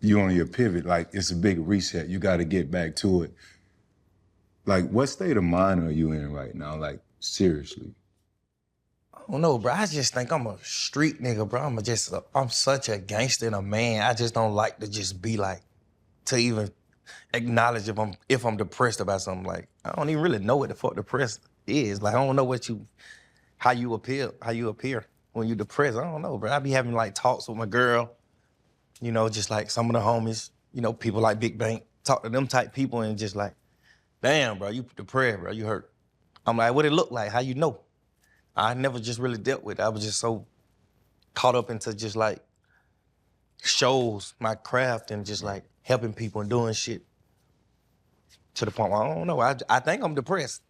you on your pivot, like it's a big reset. You got to get back to it. Like, what state of mind are you in right now? Like, seriously. I don't know, bro. I just think I'm a street nigga, bro. I'm such a gangster and a man. I just don't like to just be like, to even acknowledge if I'm depressed about something. Like, I don't even really know what the fuck depressed is. Like, I don't know how you appear when you depressed. I don't know, bro. I be having like talks with my girl, you know, just like some of the homies, you know, people like Big Bank, talk to them type people and just like, damn, bro, you depressed, bro, you hurt. I'm like, what it look like? How you know? I never just really dealt with it. I was just so caught up into just like shows, my craft, and just like helping people and doing shit to the point where I don't know. I think I'm depressed.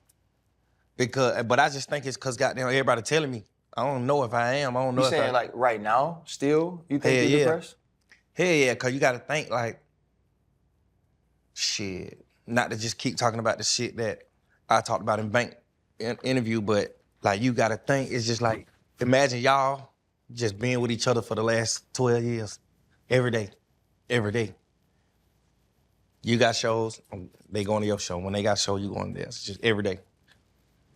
But I just think it's because goddamn everybody telling me. I don't know if I am. I don't know You if saying like right now, still, you think you're depressed? Hell yeah, because you got to think like, shit, not to just keep talking about the shit that I talked about in bank interview, but like you got to think, it's just like, imagine y'all just being with each other for the last 12 years, every day. You got shows, they going to your show. When they got show, you going there. It's just every day.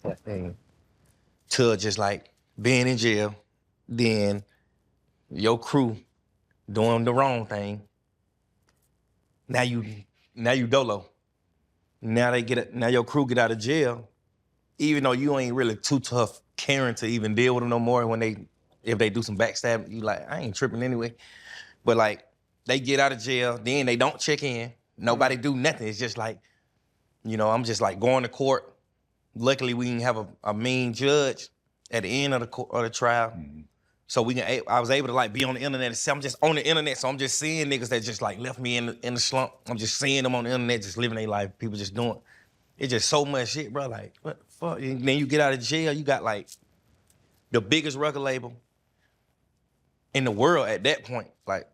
That thing. To just like being in jail, then your crew doing the wrong thing. Now you dolo. Now your crew get out of jail, even though you ain't really too tough caring to even deal with them no more if they do some backstab, you like, I ain't tripping anyway. But like, they get out of jail, then they don't check in. Nobody do nothing. It's just like, I'm just like going to court. Luckily, we didn't have a mean judge at the end of the trial. Mm-hmm. So I was able to like be on the internet. I'm just on the internet, so I'm just seeing niggas that just like left me in the slump. I'm just seeing them on the internet, just living their life. People just doing. It's just so much shit, bro. Like, what the fuck? And then you get out of jail, you got like the biggest record label in the world at that point. Like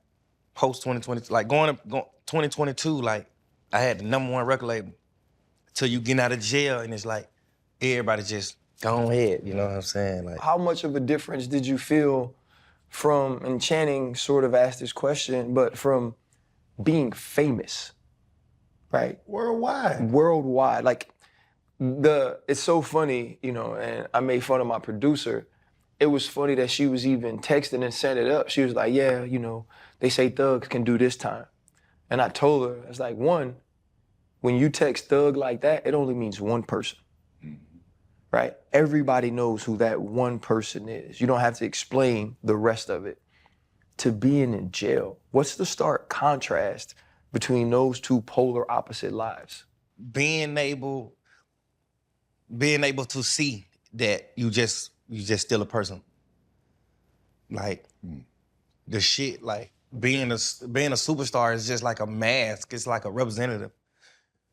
post 2020, like going 2022, like I had the #1 record label. Till you get out of jail, and it's like everybody just go ahead. You know what I'm saying? Like, how much of a difference did you feel from, and Channing sort of asked this question, but from being famous, right? Worldwide. Like, it's so funny, and I made fun of my producer. It was funny that she was even texting and sent it up. She was like, yeah, they say thugs can do this time. And I told her, it's like, one, when you text thug like that, it only means one person. Right? Everybody knows who that one person is. You don't have to explain the rest of it. To being in jail, what's the stark contrast between those two polar opposite lives? Being able to see that you just still a person. Like the shit, like being a superstar is just like a mask. It's like a representative.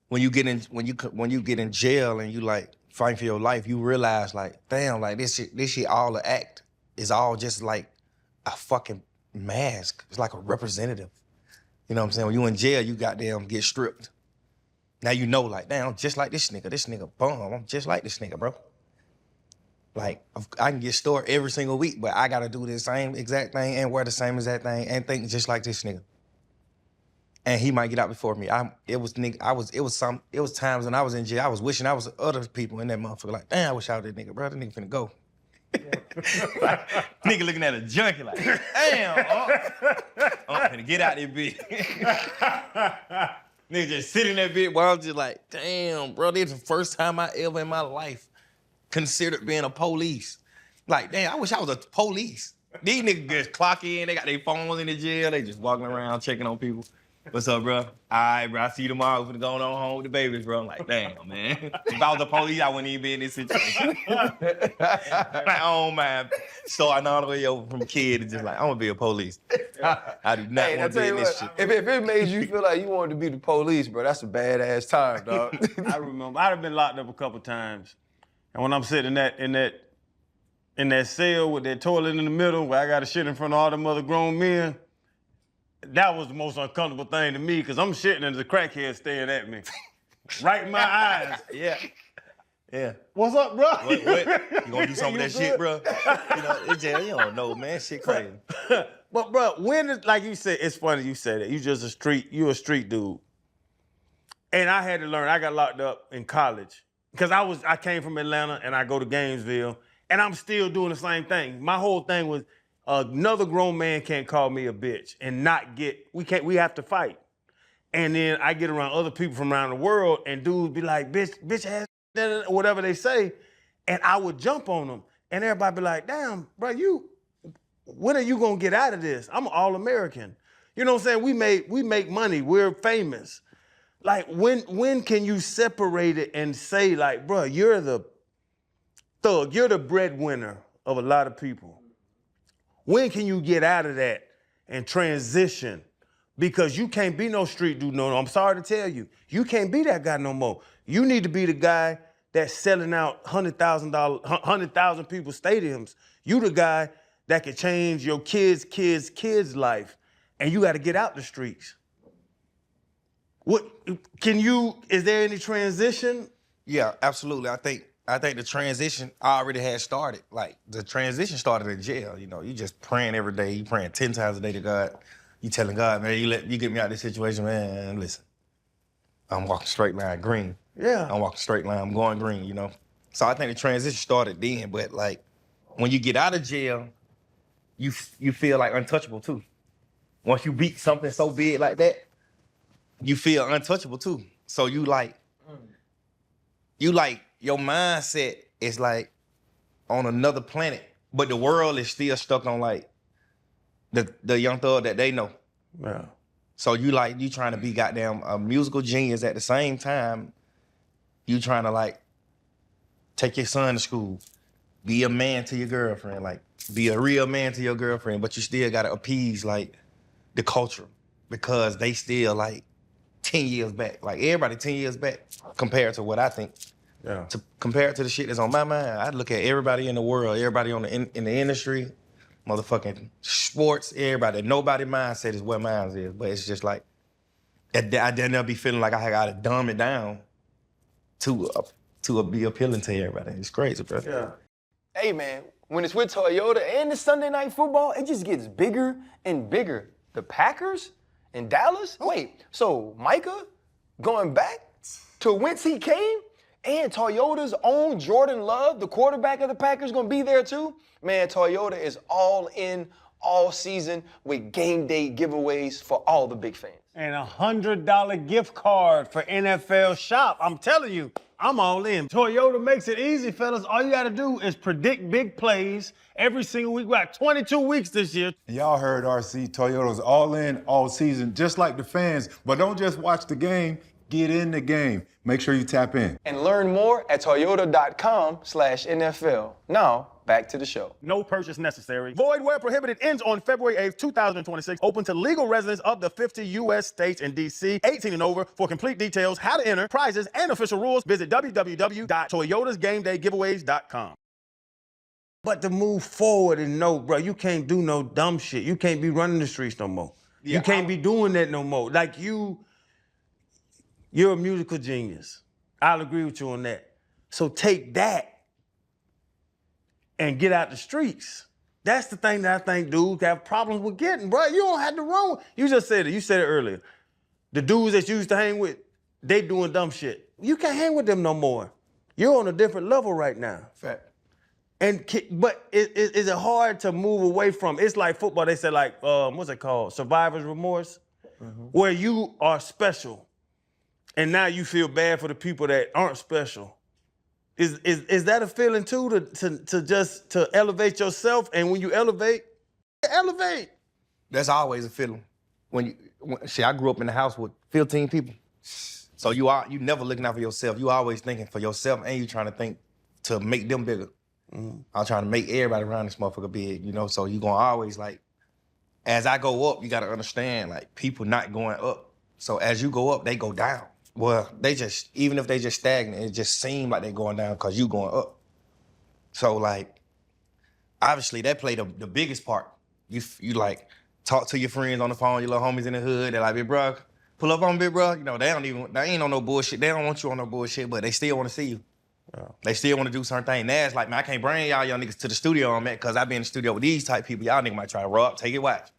When you get in jail and you like fight for your life, you realize like, damn, like this shit all an act. It's all just like a fucking mask. It's like a representative. You know what I'm saying? When you in jail, you goddamn get stripped. Now you know, like, damn, I'm just like this nigga. This nigga bum. I'm just like this nigga, bro. Like, I can get stored every single week, but I gotta do the same exact thing and wear the same exact thing and think just like this nigga. And he might get out before me. It was times when I was in jail, I was wishing I was other people in that motherfucker. Like, damn, I wish I was that nigga, bro. That nigga finna go. Like, nigga looking at a junkie like, damn, I'm finna get out there, bitch. Nigga just sitting in that bitch while I'm just like, damn, bro, this is the first time I ever in my life considered being a police. Like, damn, I wish I was a police. These niggas just clock in, they got their phones in the jail, they just walking around checking on people. What's up, bro? All right, bro, I see you tomorrow. We're going on home with the babies, bro. I'm like, damn, man. If I was a police, I wouldn't even be in this situation. Like, oh, man. Starting all the way over from kid and just like, I'm gonna be a police. I do not want to be in this shit. If it made you feel like you wanted to be the police, bro, that's a badass time, dog. I remember, I'd have been locked up a couple times. And when I'm sitting in that cell with that toilet in the middle where I got to shit in front of all them other grown men, that was the most uncomfortable thing to me because I'm shitting and the crackhead staring at me. Right in my eyes. Yeah. What's up, bro? What? You gonna do some of that shit, bro? You don't know, man. Shit crazy. But, bro, like you said, it's funny you said that. You a street dude. And I had to learn. I got locked up in college because I came from Atlanta and I go to Gainesville and I'm still doing the same thing. My whole thing was, another grown man can't call me a bitch and we have to fight. And then I get around other people from around the world and dudes be like, bitch ass, or whatever they say. And I would jump on them. And everybody be like, damn, bro, when are you gonna get out of this? I'm all-American. You know what I'm saying? We make money, we're famous. Like when can you separate it and say like, bro, you're the thug. You're the breadwinner of a lot of people. When can you get out of that and transition? Because you can't be no street dude no more. I'm sorry to tell you. You can't be that guy no more. You need to be the guy that's selling out $100,000 people stadiums. You the guy that can change your kids' life. And you got to get out the streets. Is there any transition? Yeah, absolutely. I think the transition already had started. Like, the transition started in jail. You know, you just praying every day. You praying 10 times a day to God. You telling God, man, you get me out of this situation, man. Listen, I'm walking straight line green. Yeah. I'm walking straight line. I'm going green, you know. So I think the transition started then. But, like, when you get out of jail, you feel like untouchable, too. Once you beat something so big like that, you feel untouchable, too. So your mindset is like on another planet, but the world is still stuck on like the young thug that they know. Yeah. So you trying to be goddamn a musical genius at the same time. You trying to like take your son to school, be a man to your girlfriend, like be a real man to your girlfriend, but you still gotta appease like the culture because they still like 10 years back. Like everybody 10 years back compared to what I think. Yeah. Compared to the shit that's on my mind, I look at everybody in the world, everybody in the industry, motherfucking sports, everybody. Nobody mindset is what mine is, but it's just like, I never be feeling like I gotta dumb it down to be appealing to everybody. It's crazy, bro. Yeah. Hey, man, when it's with Toyota and the Sunday Night Football, it just gets bigger and bigger. The Packers in Dallas? Wait, so Micah going back to whence he came? And Toyota's own Jordan Love, the quarterback of the Packers, gonna be there too? Man, Toyota is all in all season with game day giveaways for all the big fans. And a $100 gift card for NFL Shop. I'm telling you, I'm all in. Toyota makes it easy, fellas. All you gotta do is predict big plays every single week. We got 22 weeks this year. Y'all heard RC, Toyota's all in all season, just like the fans. But don't just watch the game, get in the game. Make sure you tap in. And learn more at toyota.com/NFL. Now, back to the show. No purchase necessary. Void where prohibited ends on February 8th, 2026. Open to legal residents of the 50 U.S. states and D.C. 18 and over. For complete details, how to enter, prizes, and official rules, visit www.toyotasgamedaygiveaways.com. But to move forward and know, bro, you can't do no dumb shit. You can't be running the streets no more. Yeah, you can't be doing that no more. Like you're a musical genius. I'll agree with you on that. So take that and get out the streets. That's the thing that I think dudes have problems with getting, bro. You don't have to run. You just said it. You said it earlier. The dudes that you used to hang with, they doing dumb shit. You can't hang with them no more. You're on a different level right now. Fact. But is it hard to move away from? It's like football. They say like, what's it called? Survivor's remorse, where you are special, and now you feel bad for the people that aren't special. Is that a feeling too to elevate yourself? And when you elevate. That's always a feeling. I grew up in the house with 15 people. So you never looking out for yourself. You always thinking for yourself, and you trying to think to make them bigger. I'm trying to make everybody around this motherfucker big, you know? So you gonna always like, as I go up, you gotta understand like people not going up. So as you go up, they go down. Well, even if they just stagnant, it just seems like they going down because you going up. So like, obviously that played the biggest part. You like talk to your friends on the phone, your little homies in the hood. They're like, big bro, pull up on big bro. You know, they ain't on no bullshit. They don't want you on no bullshit, but they still want to see you. Yeah. They still want to do certain things. Now it's like, man, I can't bring y'all young niggas to the studio on that because I be in the studio with these type people. Y'all niggas might try to rob, take your watch.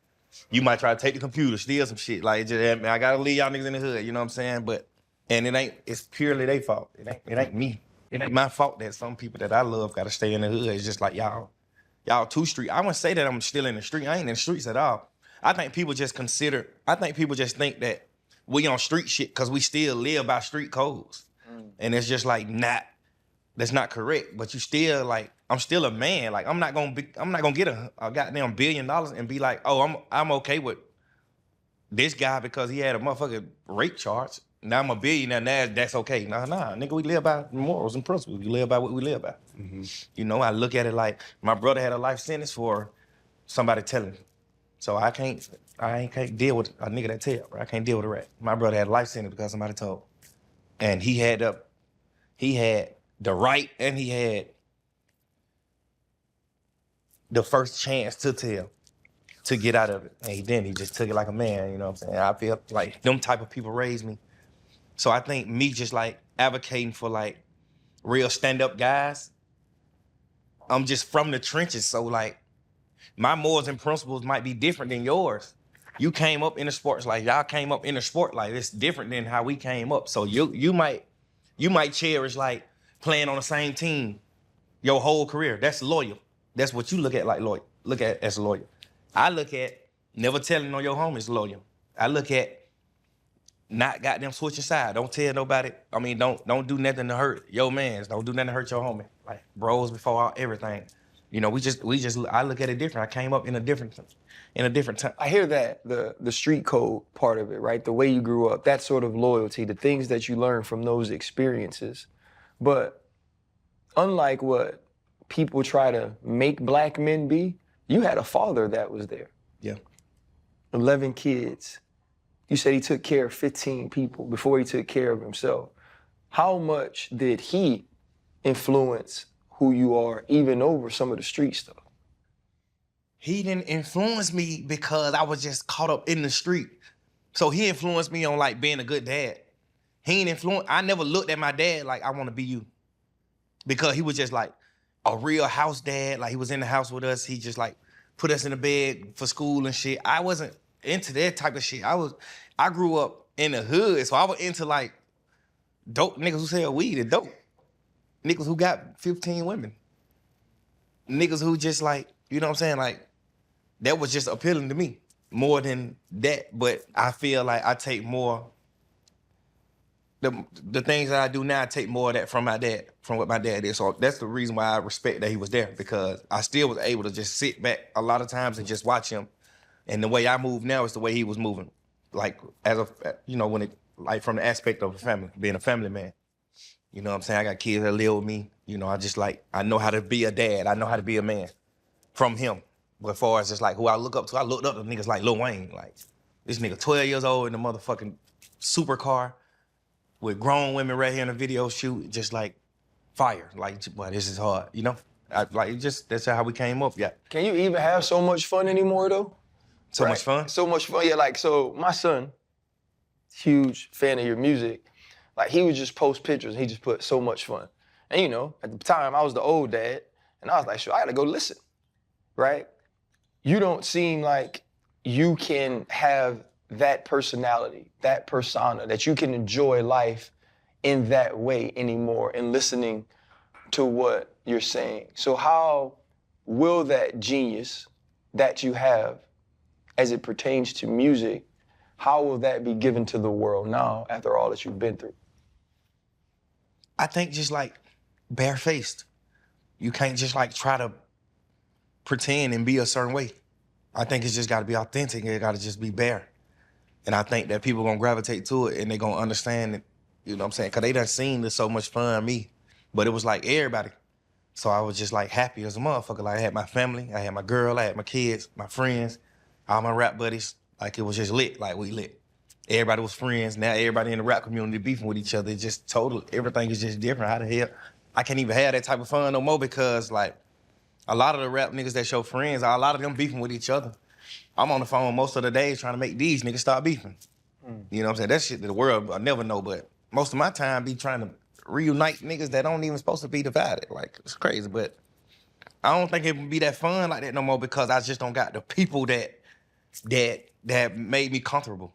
You might try to take the computer, steal some shit. Like, man, I gotta leave y'all niggas in the hood, you know what I'm saying? It's purely their fault. It ain't me. It ain't my fault that some people that I love gotta stay in the hood. It's just like y'all too street. I wouldn't say that I'm still in the street. I ain't in the streets at all. I think people just think that we on street shit because we still live by street codes. And it's just like, that's not correct. But you still like, I'm still a man. Like I'm not gonna get a goddamn $1 billion and be like, oh, I'm okay with this guy because he had a motherfucking rape charge. Now I'm a billionaire. Now that's okay. Nah, nigga, we live by morals and principles. We live by what we live by. You know, I look at it like my brother had a life sentence for somebody telling me. So I can't deal with a nigga that tell, bro. I can't deal with a rat. My brother had a life sentence because somebody told. And he had the right and he had the first chance to tell, to get out of it. And he didn't. He just took it like a man, you know what I'm saying? I feel like them type of people raised me. So I think me just like advocating for like real stand-up guys, I'm just from the trenches. So like my morals and principles might be different than yours. You came up in the sports like y'all came up in the sport like it's different than how we came up. So you might cherish like playing on the same team your whole career. That's loyal. That's what you look at like loyal. Look at as loyal. I look at never telling on your homies loyal. I look at not goddamn switching side. Don't tell nobody. I mean, don't do nothing to hurt your mans. Don't do nothing to hurt your homie. Like bros before everything. You know, we just. I look at it different. I came up in a different time. I hear that, the street code part of it, right? The way you grew up, that sort of loyalty, the things that you learn from those experiences. But unlike what people try to make black men be, you had a father that was there. Yeah. 11 kids. You said he took care of 15 people before he took care of himself. How much did he influence who you are, even over some of the street stuff? He didn't influence me because I was just caught up in the street. So he influenced me on like being a good dad. I never looked at my dad like I want to be you. Because he was just like a real house dad. Like he was in the house with us. He just like put us in the bed for school and shit. I wasn't into that type of shit. I grew up in the hood, so I was into like dope niggas who sell weed and dope. Niggas who got 15 women. Niggas who just like, you know what I'm saying? Like, that was just appealing to me more than that. But I feel like I take more, the things that I do now, I take more of that from my dad, from what my dad did. So that's the reason why I respect that he was there, because I still was able to just sit back a lot of times and just watch him. And the way I move now is the way he was moving. Like, when it, like from the aspect of a family, being a family man. You know what I'm saying? I got kids that live with me. You know, I know how to be a dad. I know how to be a man from him. But as far as just like who I look up to, I looked up to niggas like Lil Wayne. Like, this nigga 12 years old in the motherfucking supercar with grown women right here in a video shoot, just like fire. Like, boy, this is hard, you know? That's how we came up, yeah. Can you even have so much fun anymore, though? So much fun? So much fun, yeah. Like, so my son, huge fan of your music. Like, he would just post pictures and he just put so much fun. And you know, at the time, I was the old dad, and I was like, sure, I gotta go listen, right? You don't seem like you can have that personality, that persona, that you can enjoy life in that way anymore and listening to what you're saying. So how will that genius that you have as it pertains to music, how will that be given to the world now after all that you've been through? I think just like barefaced. You can't just like try to pretend and be a certain way. I think it's just gotta be authentic and it gotta just be bare. And I think that people gonna gravitate to it and they gonna understand it, you know what I'm saying? Cause they done seen this so much fun me, but it was like everybody. So I was just like happy as a motherfucker. Like I had my family, I had my girl, I had my kids, my friends, all my rap buddies. Like it was just lit, like we lit. Everybody was friends. Now everybody in the rap community beefing with each other. It's just total, everything is just different. How the hell? I can't even have that type of fun no more because like a lot of the rap niggas that show friends, a lot of them beefing with each other. I'm on the phone most of the days trying to make these niggas stop beefing. You know what I'm saying? That shit that the world will never know, but most of my time be trying to reunite niggas that don't even supposed to be divided. Like, it's crazy, but I don't think it would be that fun like that no more because I just don't got the people that made me comfortable.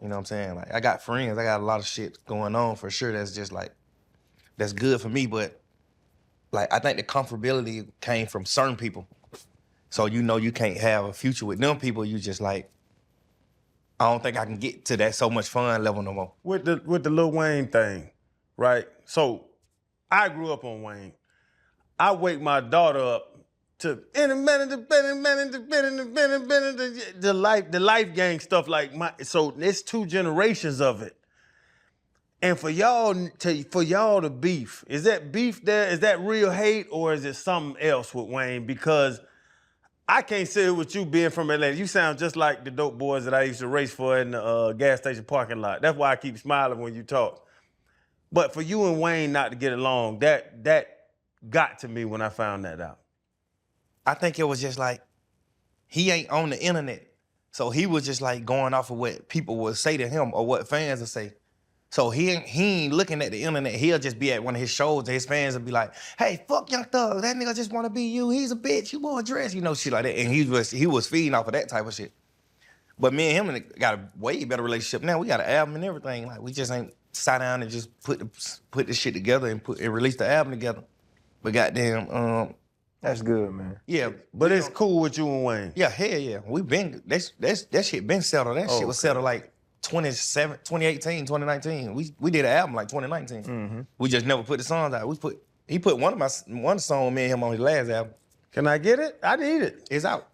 You know what I'm saying? Like, I got friends, I got a lot of shit going on for sure that's just like, that's good for me, but like, I think the comfortability came from certain people. So you know you can't have a future with them people, you just like, I don't think I can get to that so much fun level no more. With the Lil Wayne thing, right? So I grew up on Wayne. I wake my daughter up to the life gang stuff like so it's 2 generations of it. And for y'all to beef, is that beef there? Is that real hate or is it something else with Wayne? Because I can't say it with you being from Atlanta. You sound just like the dope boys that I used to race for in the gas station parking lot. That's why I keep smiling when you talk. But for you and Wayne not to get along, that got to me when I found that out. I think it was just like, he ain't on the internet. So he was just like going off of what people would say to him or what fans would say. So he ain't looking at the internet. He'll just be at one of his shows and his fans will be like, hey, fuck Young Thug. That nigga just want to be you. He's a bitch. You wore a dress. You know, shit like that. And he was feeding off of that type of shit. But me and him got a way better relationship now. We got an album and everything. Like, we just ain't sat down and just put the shit together and release the album together. But goddamn, That's good, man. yeah. But it's cool with you and Wayne. Yeah, hell yeah. We been, that shit been settled. That shit was settled like 2018, 2019. We did an album like 2019. Mm-hmm. We just never put the songs out. He put one song with me and him on his last album. Can I get it? I need it. It's out.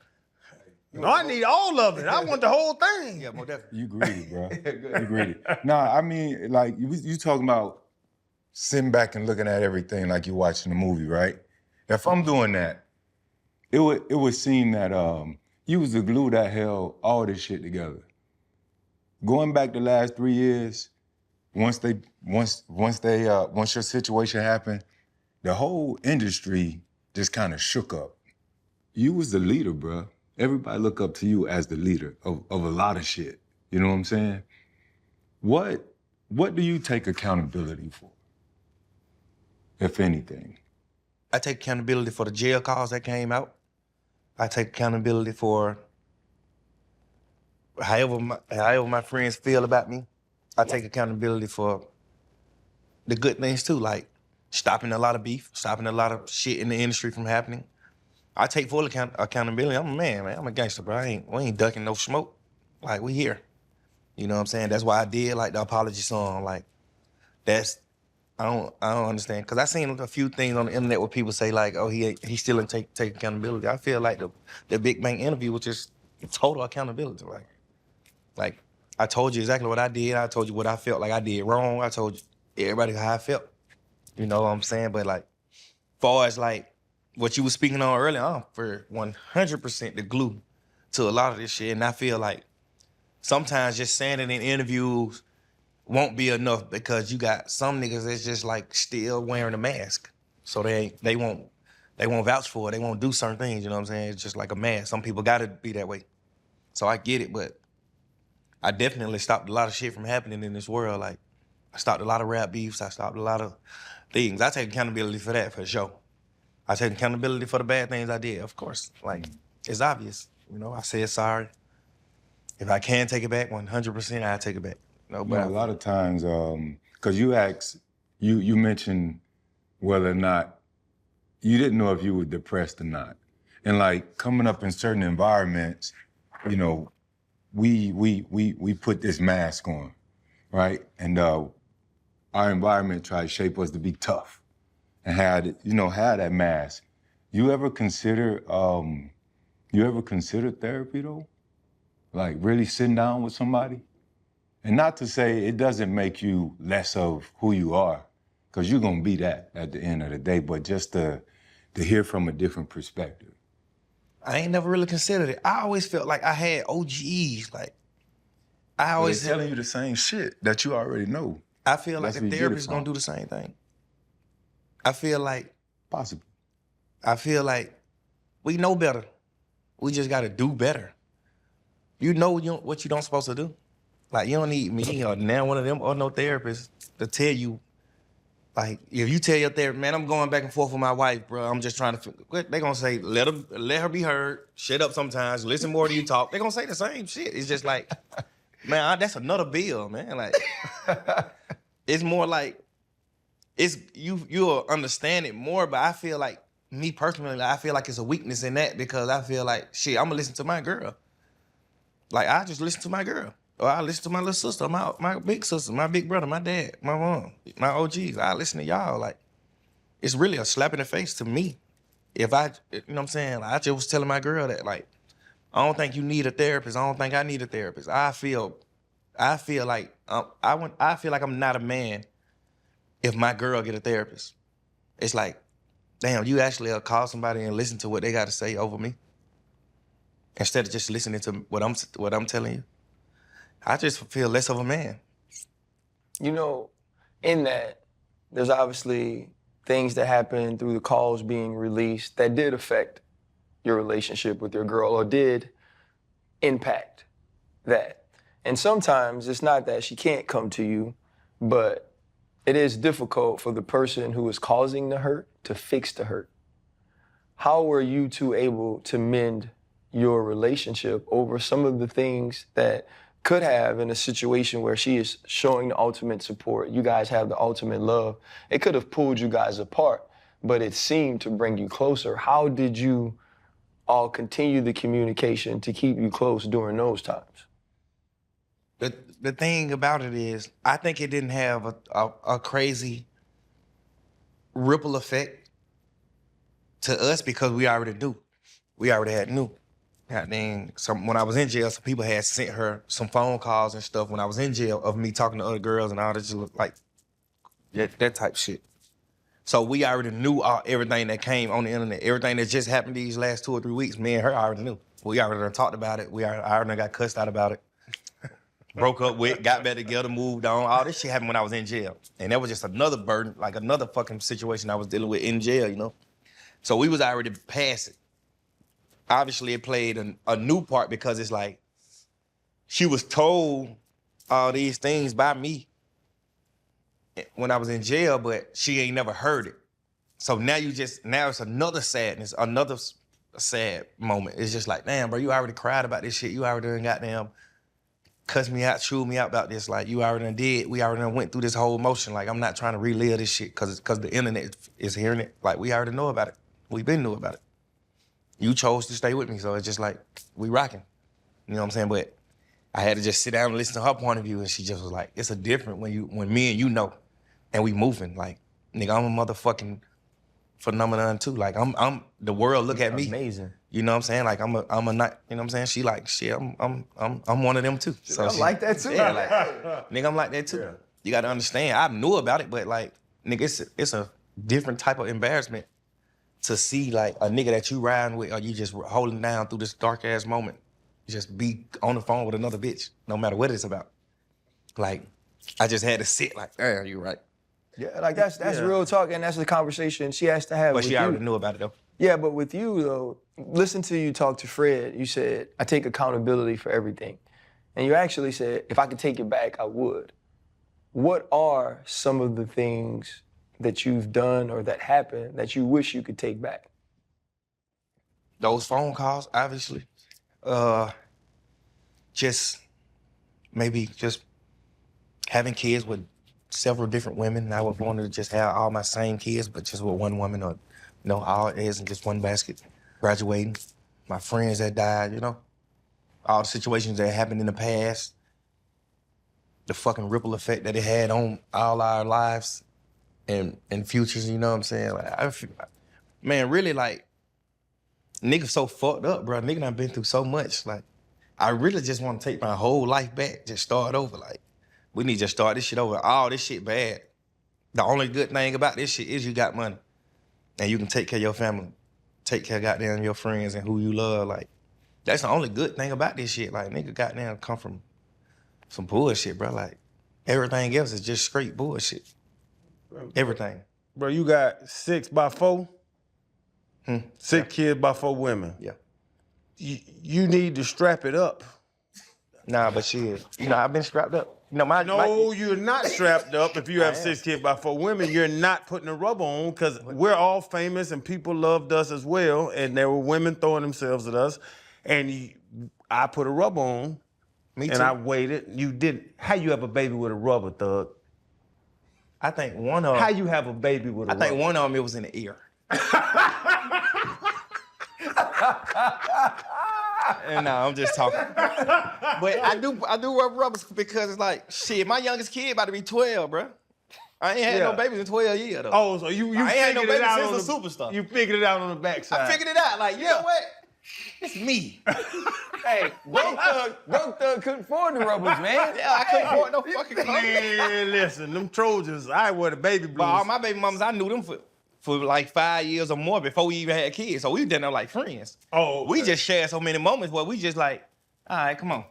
No, I need all of it. I want the whole thing. Yeah, more definitely. You greedy, bro. You greedy. Nah, I mean, like, you talking about sitting back and looking at everything like you're watching a movie, right? If I'm doing that, it would seem that you was the glue that held all this shit together. Going back the last 3 years, once your situation happened, the whole industry just kind of shook up. You was the leader, bro. Everybody look up to you as the leader of a lot of shit. You know what I'm saying? What do you take accountability for, if anything? I take accountability for the jail calls that came out. I take accountability for however my friends feel about me. I take accountability for the good things too, like stopping a lot of beef, stopping a lot of shit in the industry from happening. I take full accountability. I'm a man. I'm a gangster, bro. We ain't ducking no smoke. Like, we here. You know what I'm saying? That's why I did like the apology song. Like, I don't understand. Cause I seen a few things on the internet where people say like, oh, he still didn't take accountability. I feel like the Big Bang interview was just total accountability. Like I told you exactly what I did. I told you what I felt like I did wrong. I told you everybody how I felt. You know what I'm saying? But like, far as like what you were speaking on earlier, I'm for 100% the glue to a lot of this shit. And I feel like sometimes just saying it in interviews won't be enough because you got some niggas that's just like still wearing a mask. So they won't vouch for it. They won't do certain things, you know what I'm saying? It's just like a mask. Some people gotta be that way. So I get it, but I definitely stopped a lot of shit from happening in this world. Like, I stopped a lot of rap beefs. I stopped a lot of things. I take accountability for that, for sure. I take accountability for the bad things I did, of course. Like, it's obvious. You know, I said sorry. If I can take it back, 100%, I'll take it back. No, but a lot of times, because you asked, you mentioned whether or not, you didn't know if you were depressed or not. And like, coming up in certain environments, you know, we put this mask on, right? And our environment tried to shape us to be tough and have that mask. You ever consider therapy though? Like really sitting down with somebody? And not to say it doesn't make you less of who you are, because you're gonna be that at the end of the day, but just to hear from a different perspective. I ain't never really considered it. I always felt like I had OGs. Like, I always telling you the same shit that you already know. I feel like That's the where you get it therapist from. gonna do the same thing. I feel like Possible. we know better. We just gotta do better. You know what you don't supposed to do. Like, you don't need me or now one of them or no therapist to tell you. Like, if you tell your therapist, man, I'm going back and forth with my wife, bro. I'm just trying to. They gonna say, let her be heard. Shut up sometimes. Listen more to you talk. They gonna say the same shit. It's just like, man, that's another bill, man. Like, it's more like, you'll understand it more. But I feel like, me personally, I feel like it's a weakness in that because I feel like, shit, I'm gonna listen to my girl. Like, I just listen to my girl. Or I listen to my little sister, my big sister, my big brother, my dad, my mom, my OGs. I listen to y'all. Like, it's really a slap in the face to me. If I, you know what I'm saying? Like, I just was telling my girl that, like, I don't think you need a therapist. I don't think I need a therapist. I feel I feel like I feel like I'm not a man if my girl get a therapist. It's like, damn, you actually call somebody and listen to what they got to say over me instead of just listening to what I'm telling you. I just feel less of a man. You know, in that, there's obviously things that happen through the calls being released that did affect your relationship with your girl or did impact that. And sometimes it's not that she can't come to you, but it is difficult for the person who is causing the hurt to fix the hurt. How were you two able to mend your relationship over some of the things that could have in a situation where she is showing the ultimate support, you guys have the ultimate love? It could have pulled you guys apart, but it seemed to bring you closer. How did you all continue the communication to keep you close during those times? The thing about it is, I think it didn't have a crazy ripple effect to us because we already knew. We already had knew. When I was in jail, some people had sent her some phone calls and stuff when I was in jail of me talking to other girls and all that, just like that type shit. So we already knew everything that came on the internet, everything that just happened these last 2 or 3 weeks. Me and her already knew. We already done talked about it. I already got cussed out about it. Broke up with, got back together, moved on. All this shit happened when I was in jail. And that was just another burden, like another fucking situation I was dealing with in jail, you know? So we was already past it. Obviously, it played a new part because it's like, she was told all these things by me when I was in jail, but she ain't never heard it. So now it's another sadness, another sad moment. It's just like, damn, bro, you already cried about this shit. You already done goddamn cussed me out, chewed me out about this. Like, you already done did. We already done went through this whole motion. Like, I'm not trying to relive this shit because the internet is hearing it. Like, we already know about it. We been knew about it. You chose to stay with me, so it's just like, we rocking. You know what I'm saying? But I had to just sit down and listen to her point of view, and she just was like, it's a different when me and you know, and we moving. Like, nigga, I'm a motherfucking phenomenon too. Like, I'm the world look at me. Amazing. You know what I'm saying? Like, I'm a not, you know what I'm saying? She like, shit, I'm one of them too. So I'm like that too. Yeah, like, nigga, I'm like that too. Yeah. You gotta understand, I knew about it, but like, nigga, it's a different type of embarrassment to see like a nigga that you riding with or you just holding down through this dark ass moment, just be on the phone with another bitch, no matter what it's about. Like, I just had to sit like, damn, you right. Yeah, like that's real talk, and that's the conversation she has to have with you. But she already knew about it though. Yeah, but with you though, listen to you talk to Fred, you said, I take accountability for everything. And you actually said, if I could take it back, I would. What are some of the things that you've done or that happened that you wish you could take back? Those phone calls, obviously. Just having kids with several different women. I would want to just have all my same kids, but just with one woman, or all eggs in just one basket. Graduating, my friends that died, you know, all the situations that happened in the past, the fucking ripple effect that it had on all our lives and futures, you know what I'm saying? Like, man, really, like, nigga so fucked up, bro. Nigga done been through so much. Like, I really just want to take my whole life back, just start over. Like, we need to just start this shit over. All this shit bad. The only good thing about this shit is you got money. And you can take care of your family. Take care of goddamn your friends and who you love. Like, that's the only good thing about this shit. Like, nigga goddamn come from some bullshit, bro. Like, everything else is just straight bullshit. Everything. Bro, you got 6 by 4? 6 kids by 4 women. Yeah. You need to strap it up. Nah, but shit, I've been strapped up. You're not strapped up. If you have 6 kids by 4 women, you're not putting a rubber on because we're all famous and people loved us as well. And there were women throwing themselves at us. And I put a rubber on. Me too. And I waited. You didn't. How you have a baby with a rubber, thug? I think one of them. How you have a baby with a rubber? I think one of them, it was in the ear. And no, I'm just talking. But I do rub rubbers because it's like, shit, my youngest kid about to be 12, bro. I ain't had no babies in 12 years, though. Oh, so you I ain't had no figured it babies out since a superstar. You figured it out on the backside. I figured it out. Like, you know what? It's me. Hey, broke thug couldn't afford the rubbers, man. Yeah, I couldn't afford no fucking clothes. Man, listen, them Trojans, I wear the baby blues. But all my baby mamas, I knew them for like 5 years or more before we even had kids. So we done up like friends. Oh, We okay. just shared so many moments where we just like, all right, come on.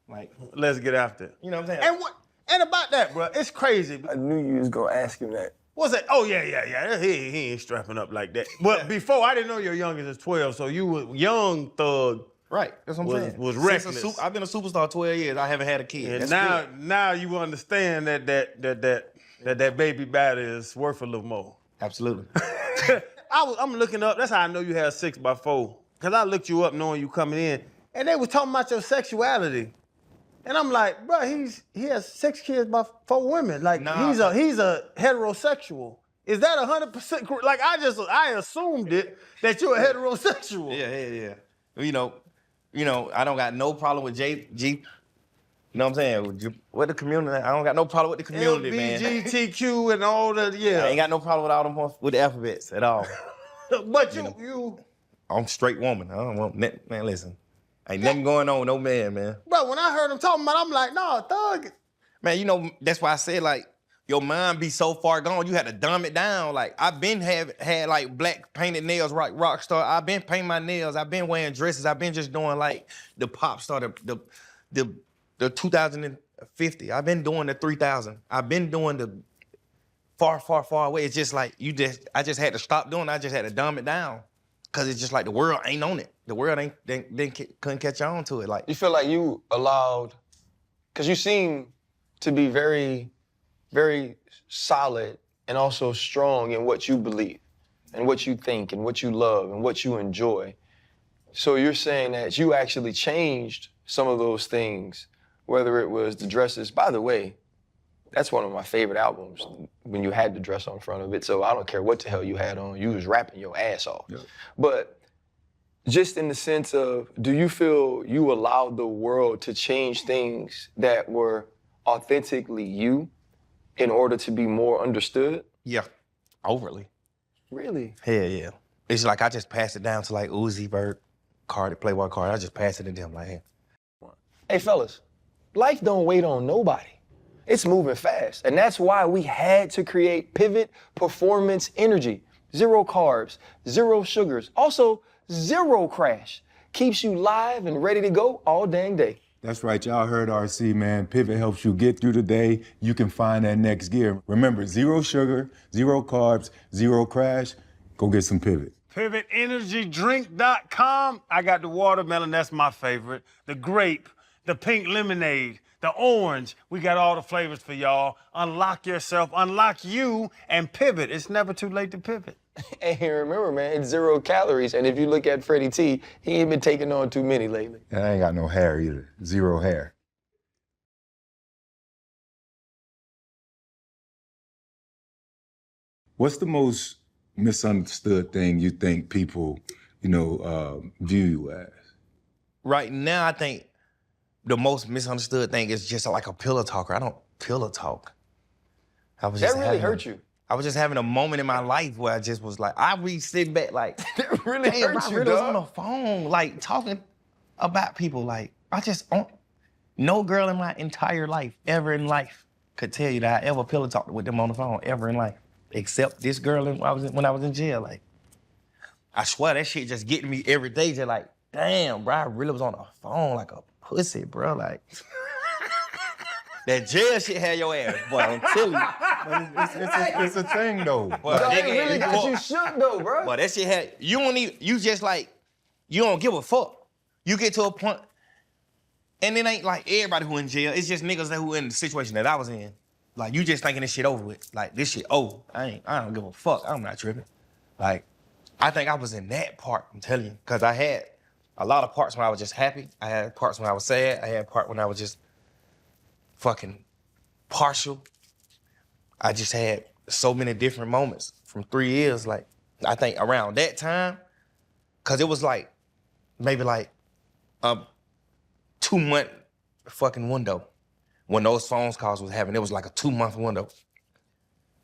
Like, Let's get after it. you know what I'm saying? And what? And about that, bro, it's crazy. I knew you was gonna ask him that. What's that? Oh, yeah. He ain't strapping up like that. But before, I didn't know your youngest is 12, so you were young thug. Right, that's what I'm saying. Was Since reckless. I've been a superstar 12 years. I haven't had a kid. And That's good. now you understand that baby batter is worth a little more. Absolutely. I'm looking up. That's how I know you had a 6x4. Cause I looked you up knowing you coming in, and they was talking about your sexuality, and I'm like, bro, he has 6 kids by 4 women. Like Nah. he's a heterosexual. Is that 100% correct? Like I assumed it that you're a heterosexual. Yeah. You know, I don't got no problem with G. You know what I'm saying? With the community, I don't got no problem with the community, man. LGBTQ and all that. Yeah. I ain't got no problem with all them with the alphabets at all. But you. I'm a straight woman. I don't want man. Listen, ain't nothing going on with no man. Bro, when I heard him talking about it, I'm like, no, thug. Man, you know that's why I said like your mind be so far gone. You had to dumb it down. Like I've been had like black painted nails, rock star. I've been painting my nails. I've been wearing dresses. I've been just doing like the pop star, the 2050. I've been doing the 3000. I've been doing the far away. It's just like I just had to stop doing it. I just had to dumb it down. Cause it's just like the world ain't on it. The world couldn't catch on to it. Like You feel like you allowed, because you seem to be very, very solid and also strong in what you believe and what you think and what you love and what you enjoy. So you're saying that you actually changed some of those things, whether it was the dresses. By the way, that's one of my favorite albums when you had the dress on front of it. So I don't care what the hell you had on. You was rapping your ass off. Yeah. But just in the sense of, do you feel you allowed the world to change things that were authentically you in order to be more understood? yeah, overly. Really? Hell yeah. It's like I just passed it down to like Uzi Vert, Cardi, Playboy Cardi. I just passed it to them like, hey. Hey, fellas, life don't wait on nobody. It's moving fast. And that's why we had to create Pivot Performance Energy. 0 carbs, 0 sugars, also 0 crash. Keeps you live and ready to go all dang day. That's right, y'all heard RC, man. Pivot helps you get through the day. You can find that next gear. Remember, 0 sugar, 0 carbs, 0 crash. Go get some Pivot. PivotEnergyDrink.com. I got the watermelon, that's my favorite. The grape, the pink lemonade, the orange. We got all the flavors for y'all. Unlock yourself, unlock you, and pivot. It's never too late to pivot. And remember, man, it's 0 calories. And if you look at Freddie T, he ain't been taking on too many lately. And I ain't got no hair either. 0 hair. What's the most misunderstood thing you think people, view you as? Right now, I think the most misunderstood thing is just like a pillow talker. I don't pillow talk. I was just That really hurt you. I was just having a moment in my life where I just was like, I be sitting back like, That really damn, hurt I you, really was on dog. the phone, like talking about people. Like, no girl in my entire life, ever in life, could tell you that I ever pillow talked with them on the phone, ever in life. Except this girl when I was in jail. Like, I swear that shit just getting me every day. Just like, damn, bro, I really was on the phone like a pussy, bro. Like, that jail shit had your ass, boy. I'm telling you. It's a thing, though. Boy, Dog, it nigga, really got boy, you shook, though, bro. boy, that shit had, you don't give a fuck. You get to a point, and it ain't like everybody who in jail. It's just niggas that who in the situation that I was in. Like, you just thinking this shit over with. Like, this shit over. I don't give a fuck. I'm not tripping. Like, I think I was in that part, I'm telling you. Because I had a lot of parts when I was just happy. I had parts when I was sad. I had part when I was just fucking partial. I just had so many different moments from 3 years. Like, I think around that time, because it was like, maybe like a 2-month fucking window. When those phone calls was happening, it was like a 2-month window.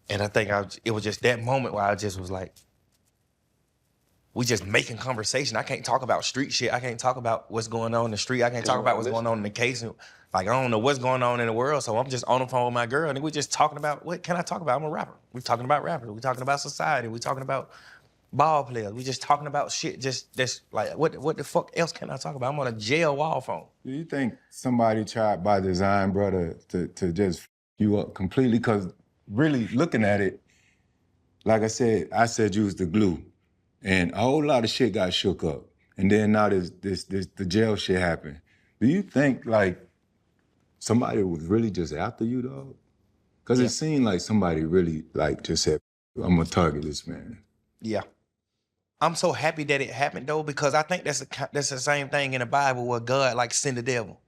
And I think it was just that moment where I just was like, we just making conversation. I can't talk about street shit. I can't talk about what's going on in the street. I can't talk about what's going on in the case. Like, I don't know what's going on in the world, so I'm just on the phone with my girl, and we're just talking about, what can I talk about? I'm a rapper. We're talking about rappers. We're talking about society. We're talking about ball players. We're just talking about shit. Just like, what the fuck else can I talk about? I'm on a jail wall phone. Do you think somebody tried by design, brother, to just f you up completely? Because really looking at it, like I said you was the glue. And a whole lot of shit got shook up. And then now the jail shit happened. Do you think, like, somebody was really just after you, dog? Because it seemed like somebody really, like, just said, I'm gonna target this man. Yeah. I'm so happy that it happened, though, because I think that's the same thing in the Bible where God, like, send the devil.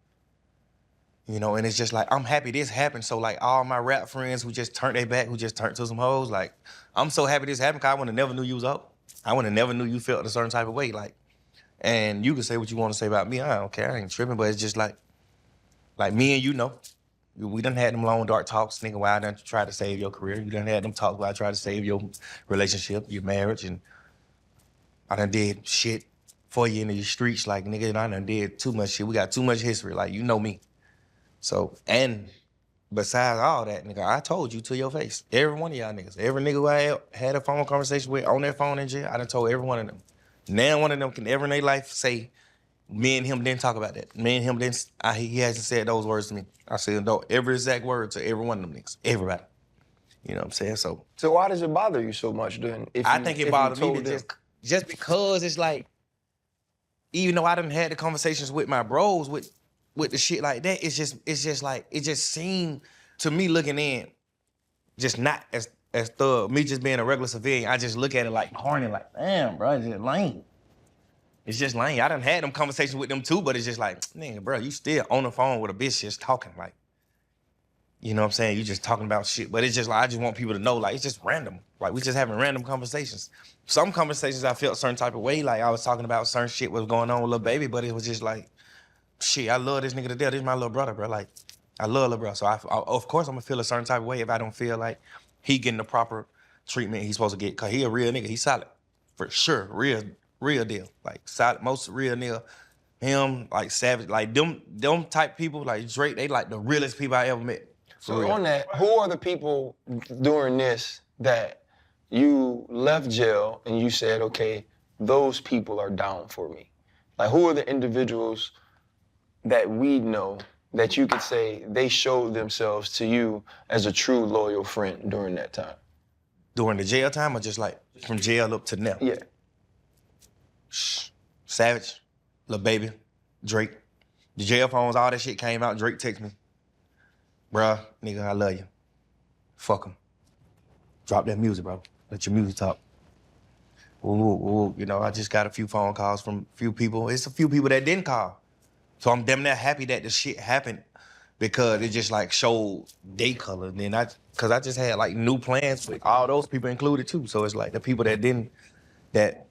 You know, and it's just like, I'm happy this happened. So, like, all my rap friends who just turned their back, who just turned to some hoes, like, I'm so happy this happened because I would have never knew you was up. I would have never knew you felt a certain type of way, like. And you can say what you want to say about me. I don't care. I ain't tripping, but it's just like me and you know. We done had them long, dark talks, nigga, why I done tried to save your career. You done had them talks where I tried to save your relationship, your marriage, and I done did shit for you in the streets, like, nigga, and I done did too much shit. We got too much history, like, you know me. So, and besides all that, nigga, I told you to your face. Every one of y'all niggas, every nigga who I had a phone conversation with on their phone in jail, I done told every one of them. Now one of them can ever in their life say, me and him didn't talk about that. Me and him didn't, he hasn't said those words to me. I said every exact word to every one of them niggas, everybody. You know what I'm saying? So why does it bother you so much then? I think it bothered me just because it's like, even though I done had the conversations with my bros with the shit like that, it's just like, it just seemed to me looking in, just not as thug. Me just being a regular civilian, I just look at it like corny, like, damn, bro, it's just lame. It's just lame. I done had them conversations with them too, but it's just like, nigga, bro, you still on the phone with a bitch just talking, like, you know what I'm saying? You just talking about shit, but it's just like, I just want people to know, like, it's just random. Like, we just having random conversations. Some conversations I felt a certain type of way, like I was talking about certain shit was going on with Lil Baby, but it was just like, shit, I love this nigga to death. This is my little brother, bro. Like, I love Lil Bro. So, of course, I'm gonna feel a certain type of way if I don't feel like he getting the proper treatment he's supposed to get, cause he a real nigga, he solid. For sure, real deal. Like, solid, most real nigga. Him, like, Savage, like, them type people, like Drake, they like the realest people I ever met. So on that, who are the people during this that you left jail and you said, okay, those people are down for me? Like, who are the individuals that we know that you could say they showed themselves to you as a true loyal friend during that time? During the jail time or just like from jail up to now? Yeah. Savage, Lil Baby, Drake. The jail phones, all that shit came out, Drake texted me. Bruh, nigga, I love you. Fuck him. Drop that music, bro. Let your music talk. Ooh, you know, I just got a few phone calls from a few people. It's a few people that didn't call. So I'm damn near happy that the shit happened because it just like showed day color. And then cause I just had like new plans with all those people included too. So it's like the people that didn't, that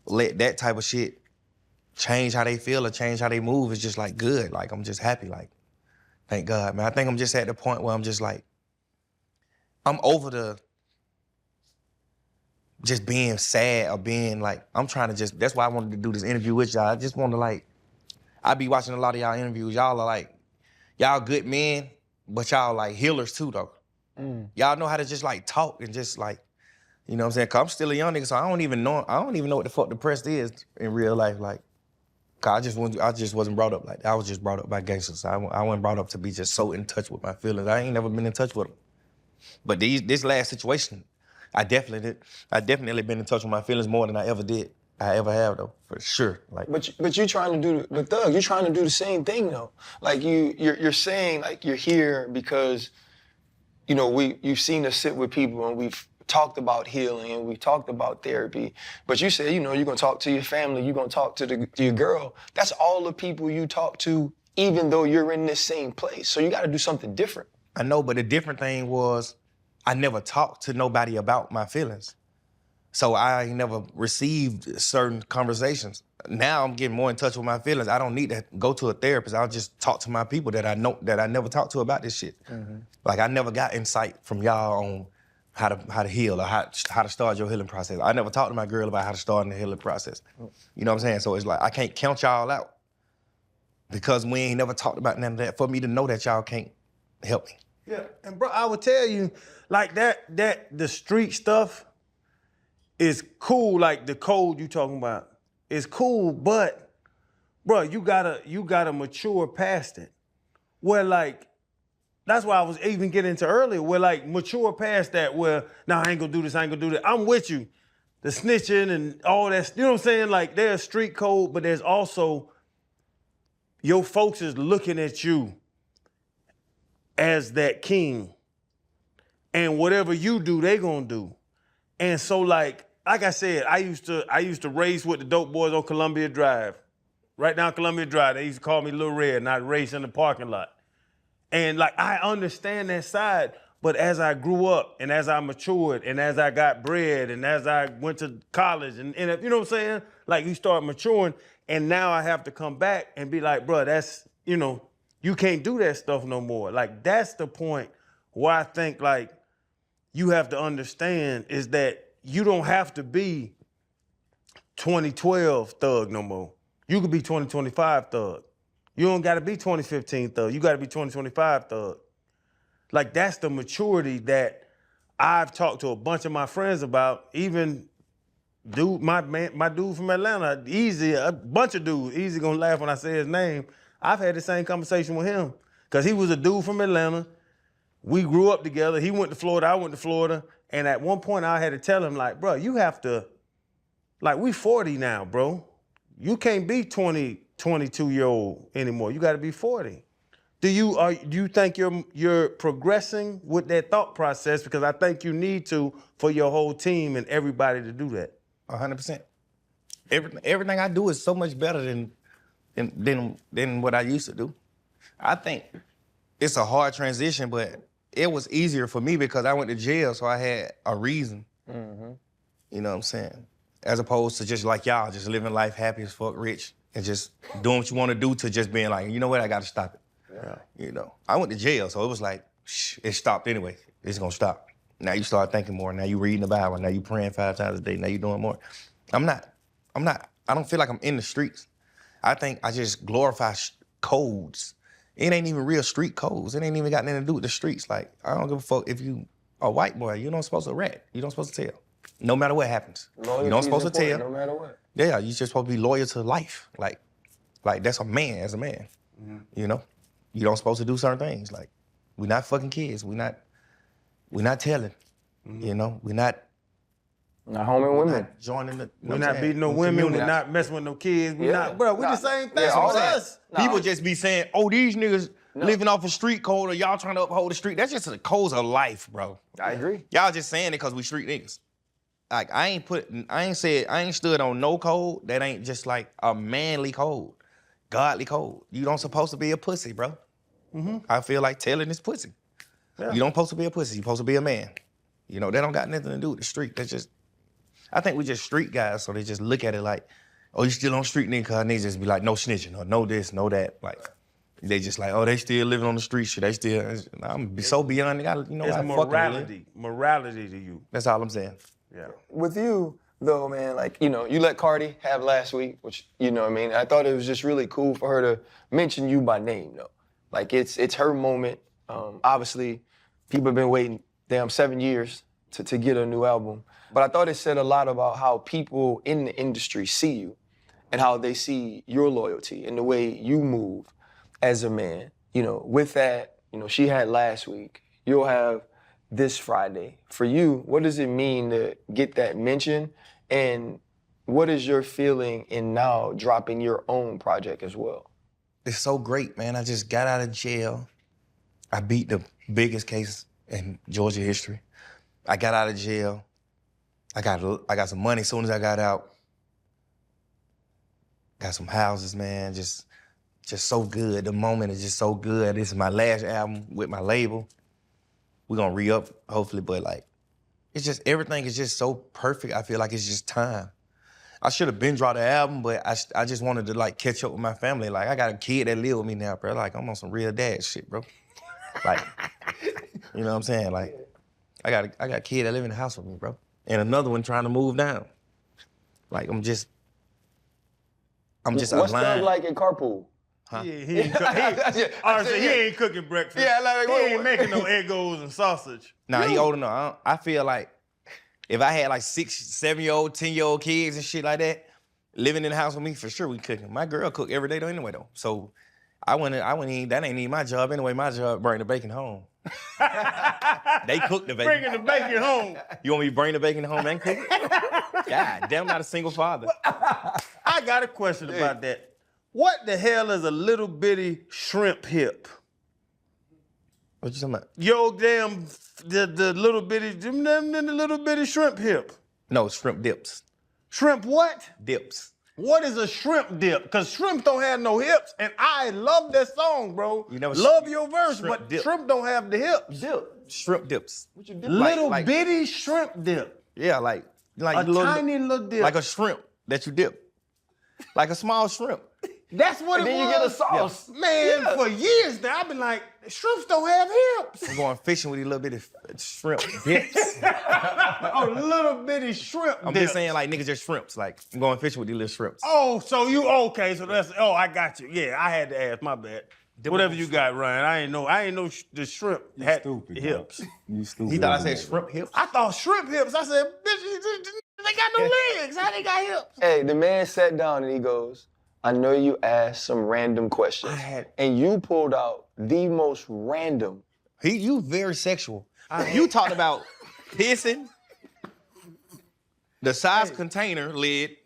let that type of shit change how they feel or change how they move is just like good. Like, I'm just happy, like, thank God, man. I think I'm just at the point where I'm just like, I'm over the just being sad or being like, I'm trying to just, that's why I wanted to do this interview with y'all. I just want to like, I be watching a lot of y'all interviews. Y'all are like, y'all good men, but y'all like healers too though. Y'all know how to just like talk and just like, you know what I'm saying? Cause I'm still a young nigga, so I don't even know what the fuck depressed is in real life. Like, cause I just wasn't brought up like that. I was just brought up by gangsters. I wasn't brought up to be just so in touch with my feelings. I ain't never been in touch with them. But this last situation, I definitely been in touch with my feelings more than I ever have though, for sure. Like, but you trying to do Thug, you're trying to do the same thing though. Like you're saying like you're here because, you know, you've seen us sit with people and we've talked about healing and we talked about therapy. But you said, you know, you're gonna talk to your family, you're gonna talk to your girl. That's all the people you talk to, even though you're in this same place. So you gotta do something different. I know, but the different thing was I never talked to nobody about my feelings. So I never received certain conversations. Now I'm getting more in touch with my feelings. I don't need to go to a therapist. I'll just talk to my people that I know that I never talked to about this shit. Like, I never got insight from y'all on how to heal or how to start your healing process. I never talked to my girl about how to start in the healing process. You know what I'm saying? So it's like, I can't count y'all out because we ain't never talked about none of that for me to know that y'all can't help me. Yeah, and bro, I would tell you, like the street stuff is cool, like the code you talking about is cool, but bro, you gotta mature past it. Where like, that's why I was even getting into earlier, where like mature past that, where nah, I ain't gonna do this, I ain't gonna do that. I'm with you. The snitching and all that, you know what I'm saying? Like there's street code, but there's also your folks is looking at you as that king. And whatever you do, they gonna do. And so like I said, I used to race with the dope boys on Columbia Drive. Right down Columbia Drive, they used to call me Lil Red, and I'd race in the parking lot. And like, I understand that side, but as I grew up and as I matured and as I got bread and as I went to college and you know what I'm saying? Like you start maturing and now I have to come back and be like, bro, that's, you know, you can't do that stuff no more. Like that's the point where I think like you have to understand is that you don't have to be 2012 thug no more. You could be 2025 thug. You don't gotta be 2015 thug. You gotta be 2025 thug. Like that's the maturity that I've talked to a bunch of my friends about. Even dude, my dude from Atlanta, Easy, a bunch of dudes, Easy gonna laugh when I say his name. I've had the same conversation with him. Cause he was a dude from Atlanta. We grew up together. He went to Florida, I went to Florida. And at one point I had to tell him like, bro, you have to, like we 40 now, bro. You can't be 22-year-old anymore. You gotta be 40. Do you think you're progressing with that thought process? Because I think you need to for your whole team and everybody to do that. 100%. Everything I do is so much better than what I used to do. I think it's a hard transition, but it was easier for me because I went to jail, so I had a reason. Mm-hmm. You know what I'm saying? As opposed to just like y'all, just living life happy as fuck, rich, and just doing what you want to do to just being like, you know what, I gotta stop it. Yeah. You know, I went to jail, so it was like, it stopped anyway. It's gonna stop. Now you start thinking more. Now you reading the Bible. Now you praying 5 times a day. Now you doing more. I don't feel like I'm in the streets. I think I just glorify codes. It ain't even real street codes. It ain't even got nothing to do with the streets. Like, I don't give a fuck if you a white boy. You don't supposed to rat. You don't supposed to tell. No matter what happens. You don't supposed to tell. No matter what. Yeah, you just supposed to be loyal to life. Like that's a man as a man. Mm-hmm. You know? You don't supposed to do certain things. Like, we're not fucking kids. We're not telling. Mm-hmm. You know? We're not homing women. Not joining the. We're not beating no women. We're not messing with no kids. We're not, bro, we the same thing. Yeah, with us. People just be saying, oh, these niggas living off a street code or y'all trying to uphold the street. That's just the codes of life, bro. I agree. Y'all just saying it because we street niggas. Like, I ain't stood on no code that ain't just like a manly code, godly code. You don't supposed to be a pussy, bro. Mm-hmm. I feel like telling is pussy. Yeah. You don't supposed to be a pussy. You supposed to be a man. You know, that don't got nothing to do with the street. That's just, I think we just street guys, so they just look at it like, oh, you still on street nigga, cause they just be like, no snitching, or no this, no that. Like, they just like, oh, they still living on the street shit. They still, I'm so beyond it. You know, it's morality to you. That's all I'm saying. Yeah. With you, though, man, like, you know, you let Cardi have last week, which, you know what I mean? I thought it was just really cool for her to mention you by name, though. Like, it's her moment. Obviously, people have been waiting, 7 years to get a new album. But I thought it said a lot about how people in the industry see you and how they see your loyalty and the way you move as a man. You know, with that, you know, she had last week. You'll have this Friday. For you, what does it mean to get that mention? And what is your feeling in now dropping your own project as well? It's so great, man. I just got out of jail. I beat the biggest case in Georgia history. I got out of jail. I got some money as soon as I got out. Got some houses, man. Just so good. The moment is just so good. This is my last album with my label. We're gonna re-up, hopefully, but like, it's just, everything is just so perfect. I feel like it's just time. I should have been dropped the album, but I just wanted to like catch up with my family. Like, I got a kid that live with me now, bro. Like, I'm on some real dad shit, bro. Like, you know what I'm saying? Like, I got a kid that live in the house with me, bro. And another one trying to move down. Like, I'm just What's aligned. Thug like in carpool? He ain't honestly, he ain't cooking breakfast. Yeah, like, he ain't making no Eggos and sausage. Nah, he old enough. I feel like if I had like 6, 7-year-old, 10-year-old kids and shit like that, living in the house with me, for sure we cooking. My girl cook every day though anyway though. So I wouldn't even, that ain't even my job anyway. My job, bring the bacon home. They cook the bacon. Bringing the bacon home. You want me to bring the bacon home and cook it? God damn, not a single father. I got a question about that. What the hell is a little bitty shrimp hip? What you talking about? Yo, damn, the little bitty shrimp hip. No, shrimp dips. Shrimp what? Dips. What is a shrimp dip? Because shrimp don't have no hips, and I love that song, bro. You never love your verse, shrimp but dip. shrimp don't have the hips. Shrimp dips. What you dip? Little bitty shrimp dip. Yeah, like A tiny little dip. Like a shrimp that you dip. Like a small shrimp. That's what it was. Then you get a sauce. Man, for years now, I've been like, shrimps don't have hips. I'm going fishing with these little bitty shrimp dips. Oh, little bitty shrimp I'm dip. just saying like niggas just shrimps. Like I'm going fishing with these little shrimps. Oh, so okay, so that's, I got you. Yeah, I had to ask, my bad. Whatever you got, Ryan. I ain't know the shrimp had Stupid, hips. bro. You stupid. He thought I said shrimp hips. I thought shrimp hips. I said, bitch, they got no legs. How they got hips? Hey, the man sat down and he goes, I know you asked some random questions. And you pulled out the most random. You very sexual. You talked about pissing, the size container lid,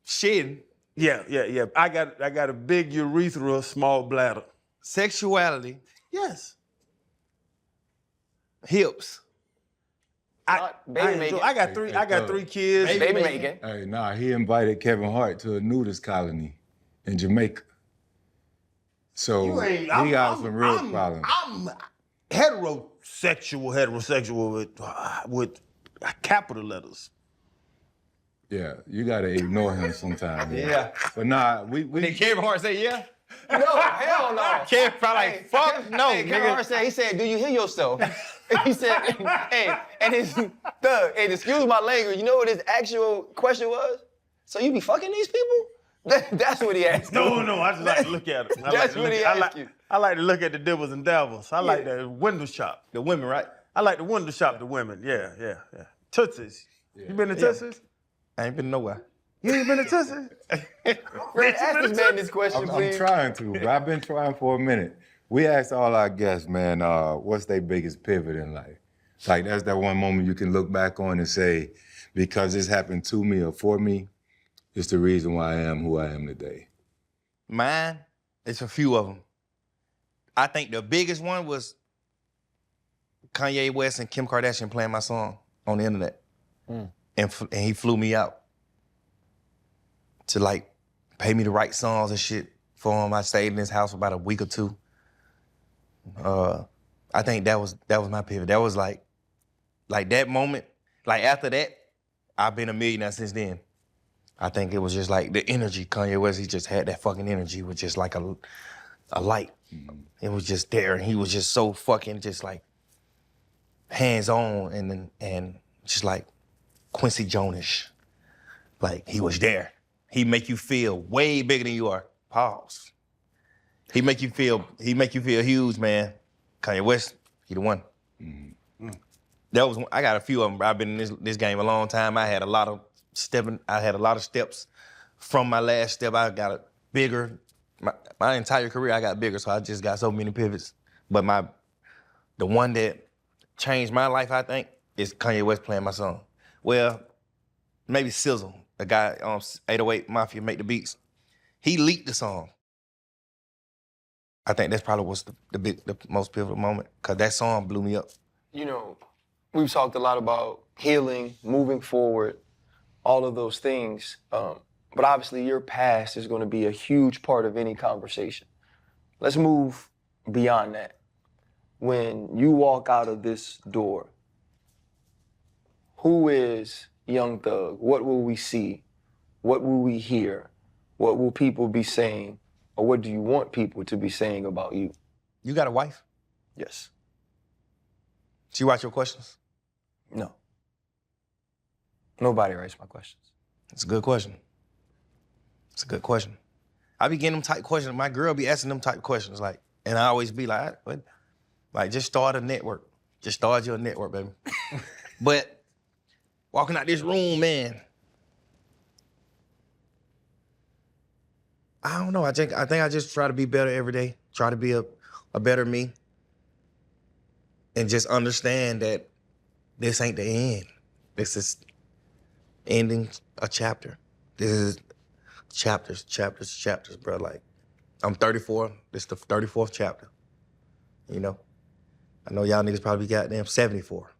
shitting, Yeah. I got a big urethra, small bladder. sexuality, Yes. hips. Baby making. I got three kids. Baby making. Hey, nah, he invited Kevin Hart to a nudist colony in Jamaica. So he got some real problems. I'm heterosexual with capital letters. Yeah, you gotta ignore him sometimes. Yeah. But nah, Did we Kevin Hart say yeah? No, hell no. Kevin probably like, fuck no, Hey, Kevin nigga. Hart said, he said, do you hear yourself? He said, hey, and his Thug, hey, excuse my language, you know what his actual question was? So you be fucking these people? That's what he asked. No, I just like to look at it. That's what he asked you. I like to look at the dibbles and dabbles. I like the window shop. The women, right? I like the window shop the women. Yeah. Tootsies. You been to Tootsies? I ain't been nowhere. You ain't been to Tootsies? Fred, ask this man this question, I'm please. trying to, but I've been trying for a minute. We asked all our guests, man, what's their biggest pivot in life? Like, that's that one moment you can look back on and say, because this happened to me or for me, it's the reason why I am who I am today. Mine, it's a few of them. I think the biggest one was Kanye West and Kim Kardashian playing my song on the internet. And he flew me out to like pay me to write songs and shit for him. I stayed in his house for about a week or two. I think that was my pivot. That was like that moment. Like after that, I've been a millionaire since then. I think it was just like the energy. Kanye West, he just had that fucking energy with just like a light. It was just there, and he was just so fucking just like hands-on and just like Quincy Jones. Like he was there. He make you feel way bigger than you are. Pause. He make you feel huge, man. Kanye West, he the one. I got a few of them. I've been in this game a long time. I had a lot of steps from my last step. I got a bigger. My entire career, I got bigger, so I just got so many pivots. But the one that changed my life, I think, is Kanye West playing my song. Well, maybe Sizzle, the guy on 808 Mafia, Make the Beats. He leaked the song. I think that's probably was the most pivotal moment, because that song blew me up. You know, we've talked a lot about healing, moving forward, all of those things. But obviously your past is going to be a huge part of any conversation. Let's move beyond that. When you walk out of this door, who is Young Thug? What will we see? What will we hear? What will people be saying? Or what do you want people to be saying about you? You got a wife? Yes. She write your questions? No. Nobody writes my questions. It's a good question. It's a good question. I be getting them type questions. My girl be asking them type questions, like, and I always be like, what? Like, just start a network. Just start your network, baby. But walking out this room, man, I don't know. I think I just try to be better every day. Try to be a better me. And just understand that this ain't the end. This is ending a chapter. This is chapters, bro. Like, I'm 34. This is the 34th chapter. You know? I know y'all niggas probably goddamn 74.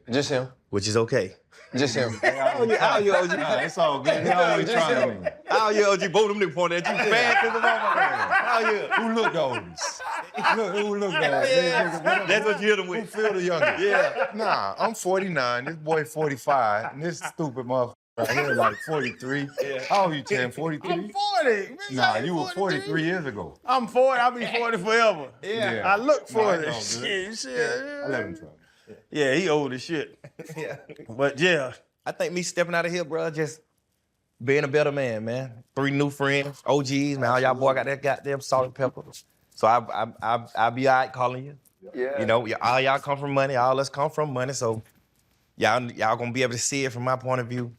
Just him. Which is okay. Just him. How old you, OG? Nah, it's all good. He always trying to. How you, OG? Both them niggas pointing at you. Fast as a motherfucker. How you? Who look the oldest? Who look the oldest? That's what you hit them Who with. feel the youngest? Yeah. Nah, I'm 49. This boy 45. And this stupid motherfucker right here like 43. How old you, 10? 43? I'm 40. Nah, you were 43 years ago. I'm 40. I'll be 40 forever. Yeah. I look 40. Nah, it's all good. Shit. I let him try. Yeah, he old as shit. Yeah. But yeah. I think me stepping out of here, bro, just being a better man. 3 new friends, OGs, man. All y'all boy got that goddamn salt and pepper. So I'll be all right calling you. Yeah. You know, all y'all come from money, all us come from money. So y'all gonna be able to see it from my point of view.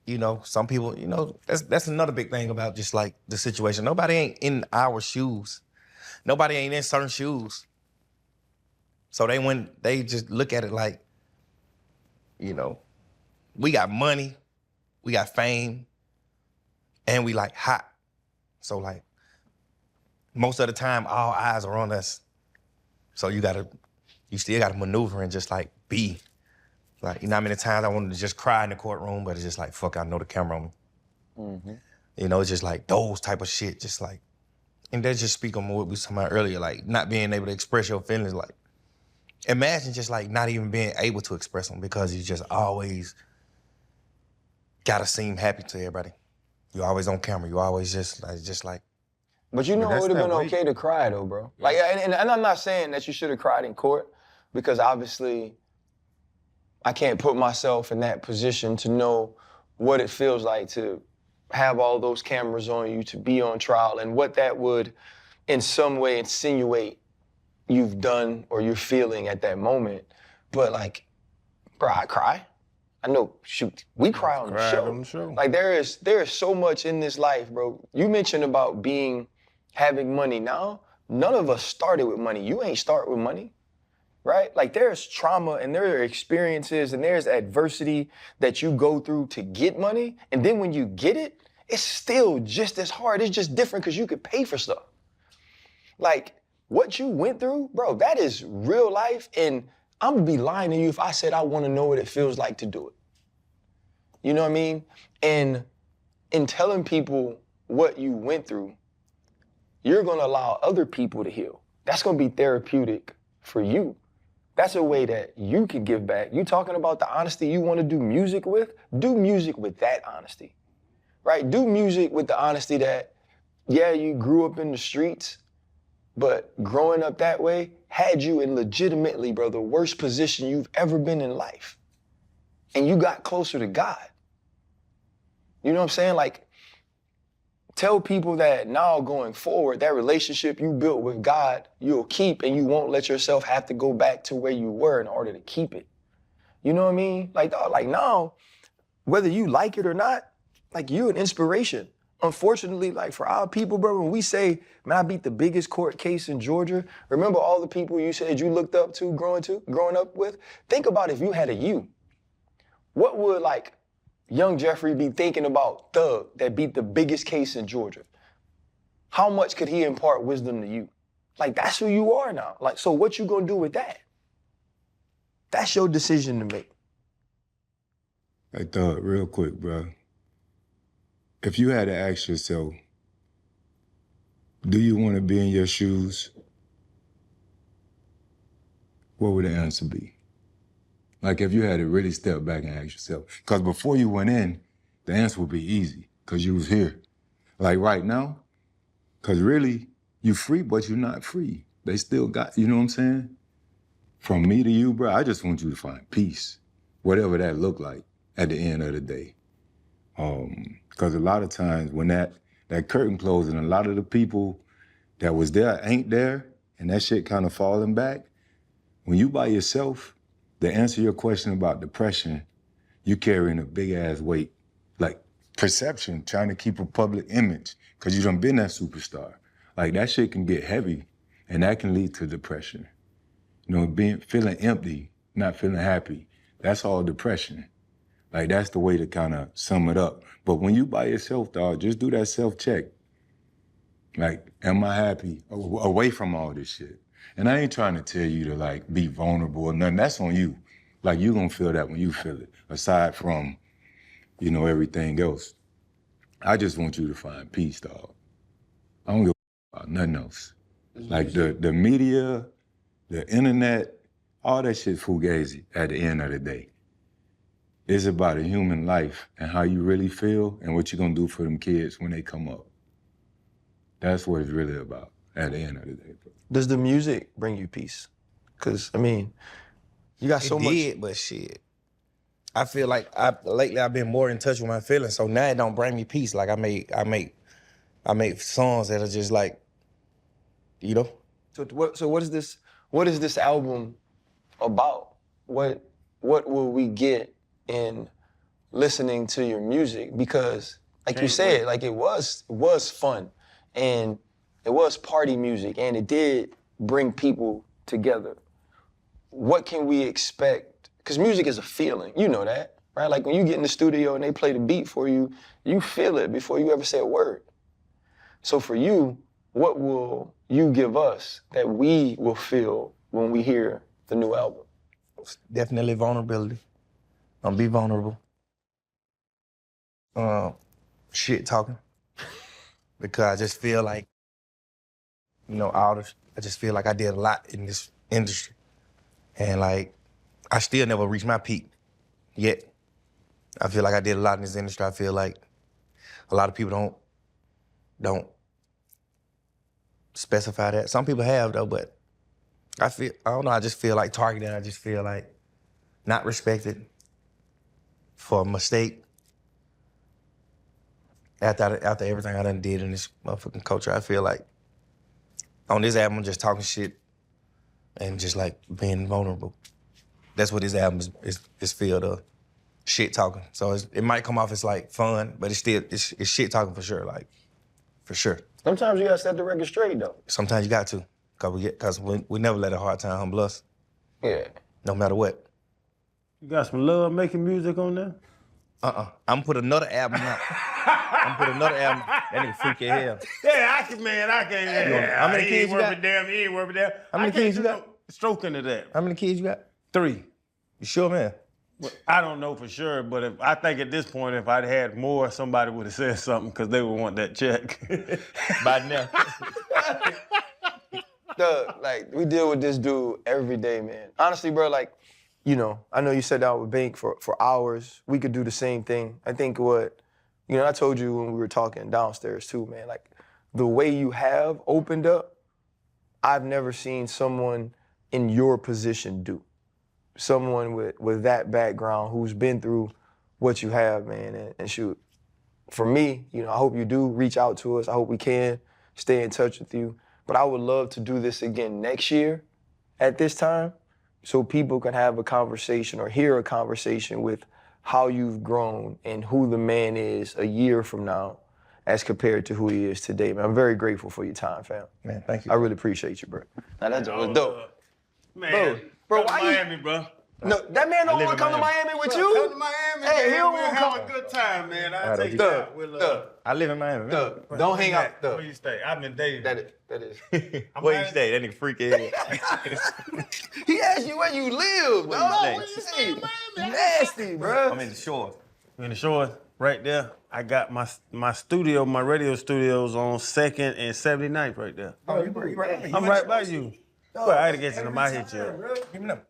You know, some people, you know, that's another big thing about just like the situation. Nobody ain't in our shoes. Nobody ain't in certain shoes. So they just look at it like, you know, we got money, we got fame, and we like hot. So like, most of the time, all eyes are on us. So you still gotta maneuver and just like be. Like, you know how many times I wanted to just cry in the courtroom, but it's just like, fuck, I know the camera on me. Mm-hmm. You know, it's just like those type of shit, just like, and they just speak on what we was talking about earlier, like not being able to express your feelings. Like, imagine just like not even being able to express them because you just always gotta seem happy to everybody. You always on camera. You always just like. But you know, it would have been okay to cry though, bro. Like, and I'm not saying that you should have cried in court because obviously I can't put myself in that position to know what it feels like to have all those cameras on you, to be on trial, and what that would in some way insinuate you've done or you're feeling at that moment. But like, bro, I cry. I know, shoot, we cry on the show. Like there is so much in this life, bro. You mentioned about having money. Now, none of us started with money. You ain't start with money, right? Like there's trauma and there are experiences and there's adversity that you go through to get money. And then when you get it, it's still just as hard. It's just different because you could pay for stuff. Like what you went through, bro, that is real life. And I'm gonna be lying to you if I said I want to know what it feels like to do it. You know what I mean? And in telling people what you went through, you're gonna allow other people to heal. That's gonna be therapeutic for you. That's a way that you can give back. You talking about the honesty you wanna do music with? Do music with that honesty, right? Do music with the honesty that, yeah, you grew up in the streets, but growing up that way had you in legitimately, bro, the worst position you've ever been in life. And you got closer to God. You know what I'm saying? Like, tell people that now going forward, that relationship you built with God, you'll keep and you won't let yourself have to go back to where you were in order to keep it. You know what I mean? Like, dog, like now, whether you like it or not, like you're an inspiration. Unfortunately, like for our people, bro, when we say, man, I beat the biggest court case in Georgia, remember all the people you said you looked up to, growing up with? Think about if you had a you. What would like young Jeffrey be thinking about Thug that beat the biggest case in Georgia? How much could he impart wisdom to you? Like that's who you are now. Like, so what you gonna do with that? That's your decision to make. Hey, Thug, real quick, bro. If you had to ask yourself, do you want to be in your shoes? What would the answer be? Like if you had to really step back and ask yourself, because before you went in, the answer would be easy, because you was here. Like right now, because really, you free, but you're not free. They still got, you know what I'm saying? from me to you, bro, I just want you to find peace, whatever that look like at the end of the day. Because a lot of times when that curtain closed and a lot of the people that was there ain't there and that shit kind of falling back, when you by yourself, to answer your question about depression, you carrying a big ass weight, like perception, trying to keep a public image because you done been that superstar. Like that shit can get heavy and that can lead to depression. You know, feeling empty, not feeling happy, that's all depression. Like that's the way to kind of sum it up. But when you by yourself, dog, just do that self-check. Like, am I happy away from all this shit? And I ain't trying to tell you to like be vulnerable or nothing. That's on you. Like you gonna feel that when you feel it, aside from, you know, everything else. I just want you to find peace, dog. I don't give a about nothing else. Like the media, the internet, all that shit fugazi at the end of the day. It's about a human life and how you really feel and what you're gonna do for them kids when they come up. That's what it's really about at the end of the day, bro. Does the music bring you peace? Because, I mean, you got so much. It did, but shit. I feel like lately I've been more in touch with my feelings, so now it don't bring me peace. Like I make songs that are just like, you know. So what is this album about? What will we get in listening to your music? Because like you said, like it was fun and it was party music and it did bring people together. What can we expect? Because music is a feeling, you know that, right? Like when you get in the studio and they play the beat for you, you feel it before you ever say a word. So for you, what will you give us that we will feel when we hear the new album? Definitely vulnerability. Be vulnerable. Shit talking. Because I just feel like, you know, I just feel like I did a lot in this industry. And like, I still never reached my peak yet. I feel like I did a lot in this industry. I feel like a lot of people don't specify that. Some people have though, but I don't know, I just feel like targeted. I just feel like not respected for a mistake. After everything I done did in this motherfucking culture, I feel like on this album, I'm just talking shit and just like being vulnerable. That's what this album is filled of, shit talking. So it might come off as like fun, but it's shit talking for sure, like, for sure. Sometimes you gotta set the record straight though. Sometimes you got to, cause we never let a hard time humble us. Yeah. No matter what. You got some love making music on there? I'm gonna put another album out. That nigga freaky as hell. Yeah, I can't. How many kids you got? He ain't worth a damn. How many kids you got? Stroking to that. How many kids you got? 3. You sure, man? I don't know for sure, but I think at this point, if I'd had more, somebody would have said something because they would want that check. By now. Like, we deal with this dude every day, man. Honestly, bro, like, you know, I know you sat down with Bank for hours. We could do the same thing. I think I told you when we were talking downstairs too, man, like, the way you have opened up, I've never seen someone in your position do. Someone with that background who's been through what you have, man, and shoot. For me, you know, I hope you do reach out to us. I hope we can stay in touch with you. But I would love to do this again next year at this time so people can have a conversation or hear a conversation with how you've grown and who the man is a year from now as compared to who he is today, man. I'm very grateful for your time, fam. Man, thank you. I really appreciate you, bro. Now, that's dope. Man, Bro, come why to you... Miami, bro. No, that man don't want to come to Miami with you. Come to Miami, Hey, man. he don't We'll want to have come. a good time, man. I'll take you out. I live in Miami, man. Don't hang out. Where you stay? I've been dating. That is. Where you stay? That nigga freaky as hell. He asked you where you live, dog. stay? What you say? Nasty, bro. I'm in the shores. You in the shores? Right there. I got my studio, my radio studios on 2nd and 79th right there. Oh, you right. I'm right by you. Well, I had to get you to my hit you. Give me them.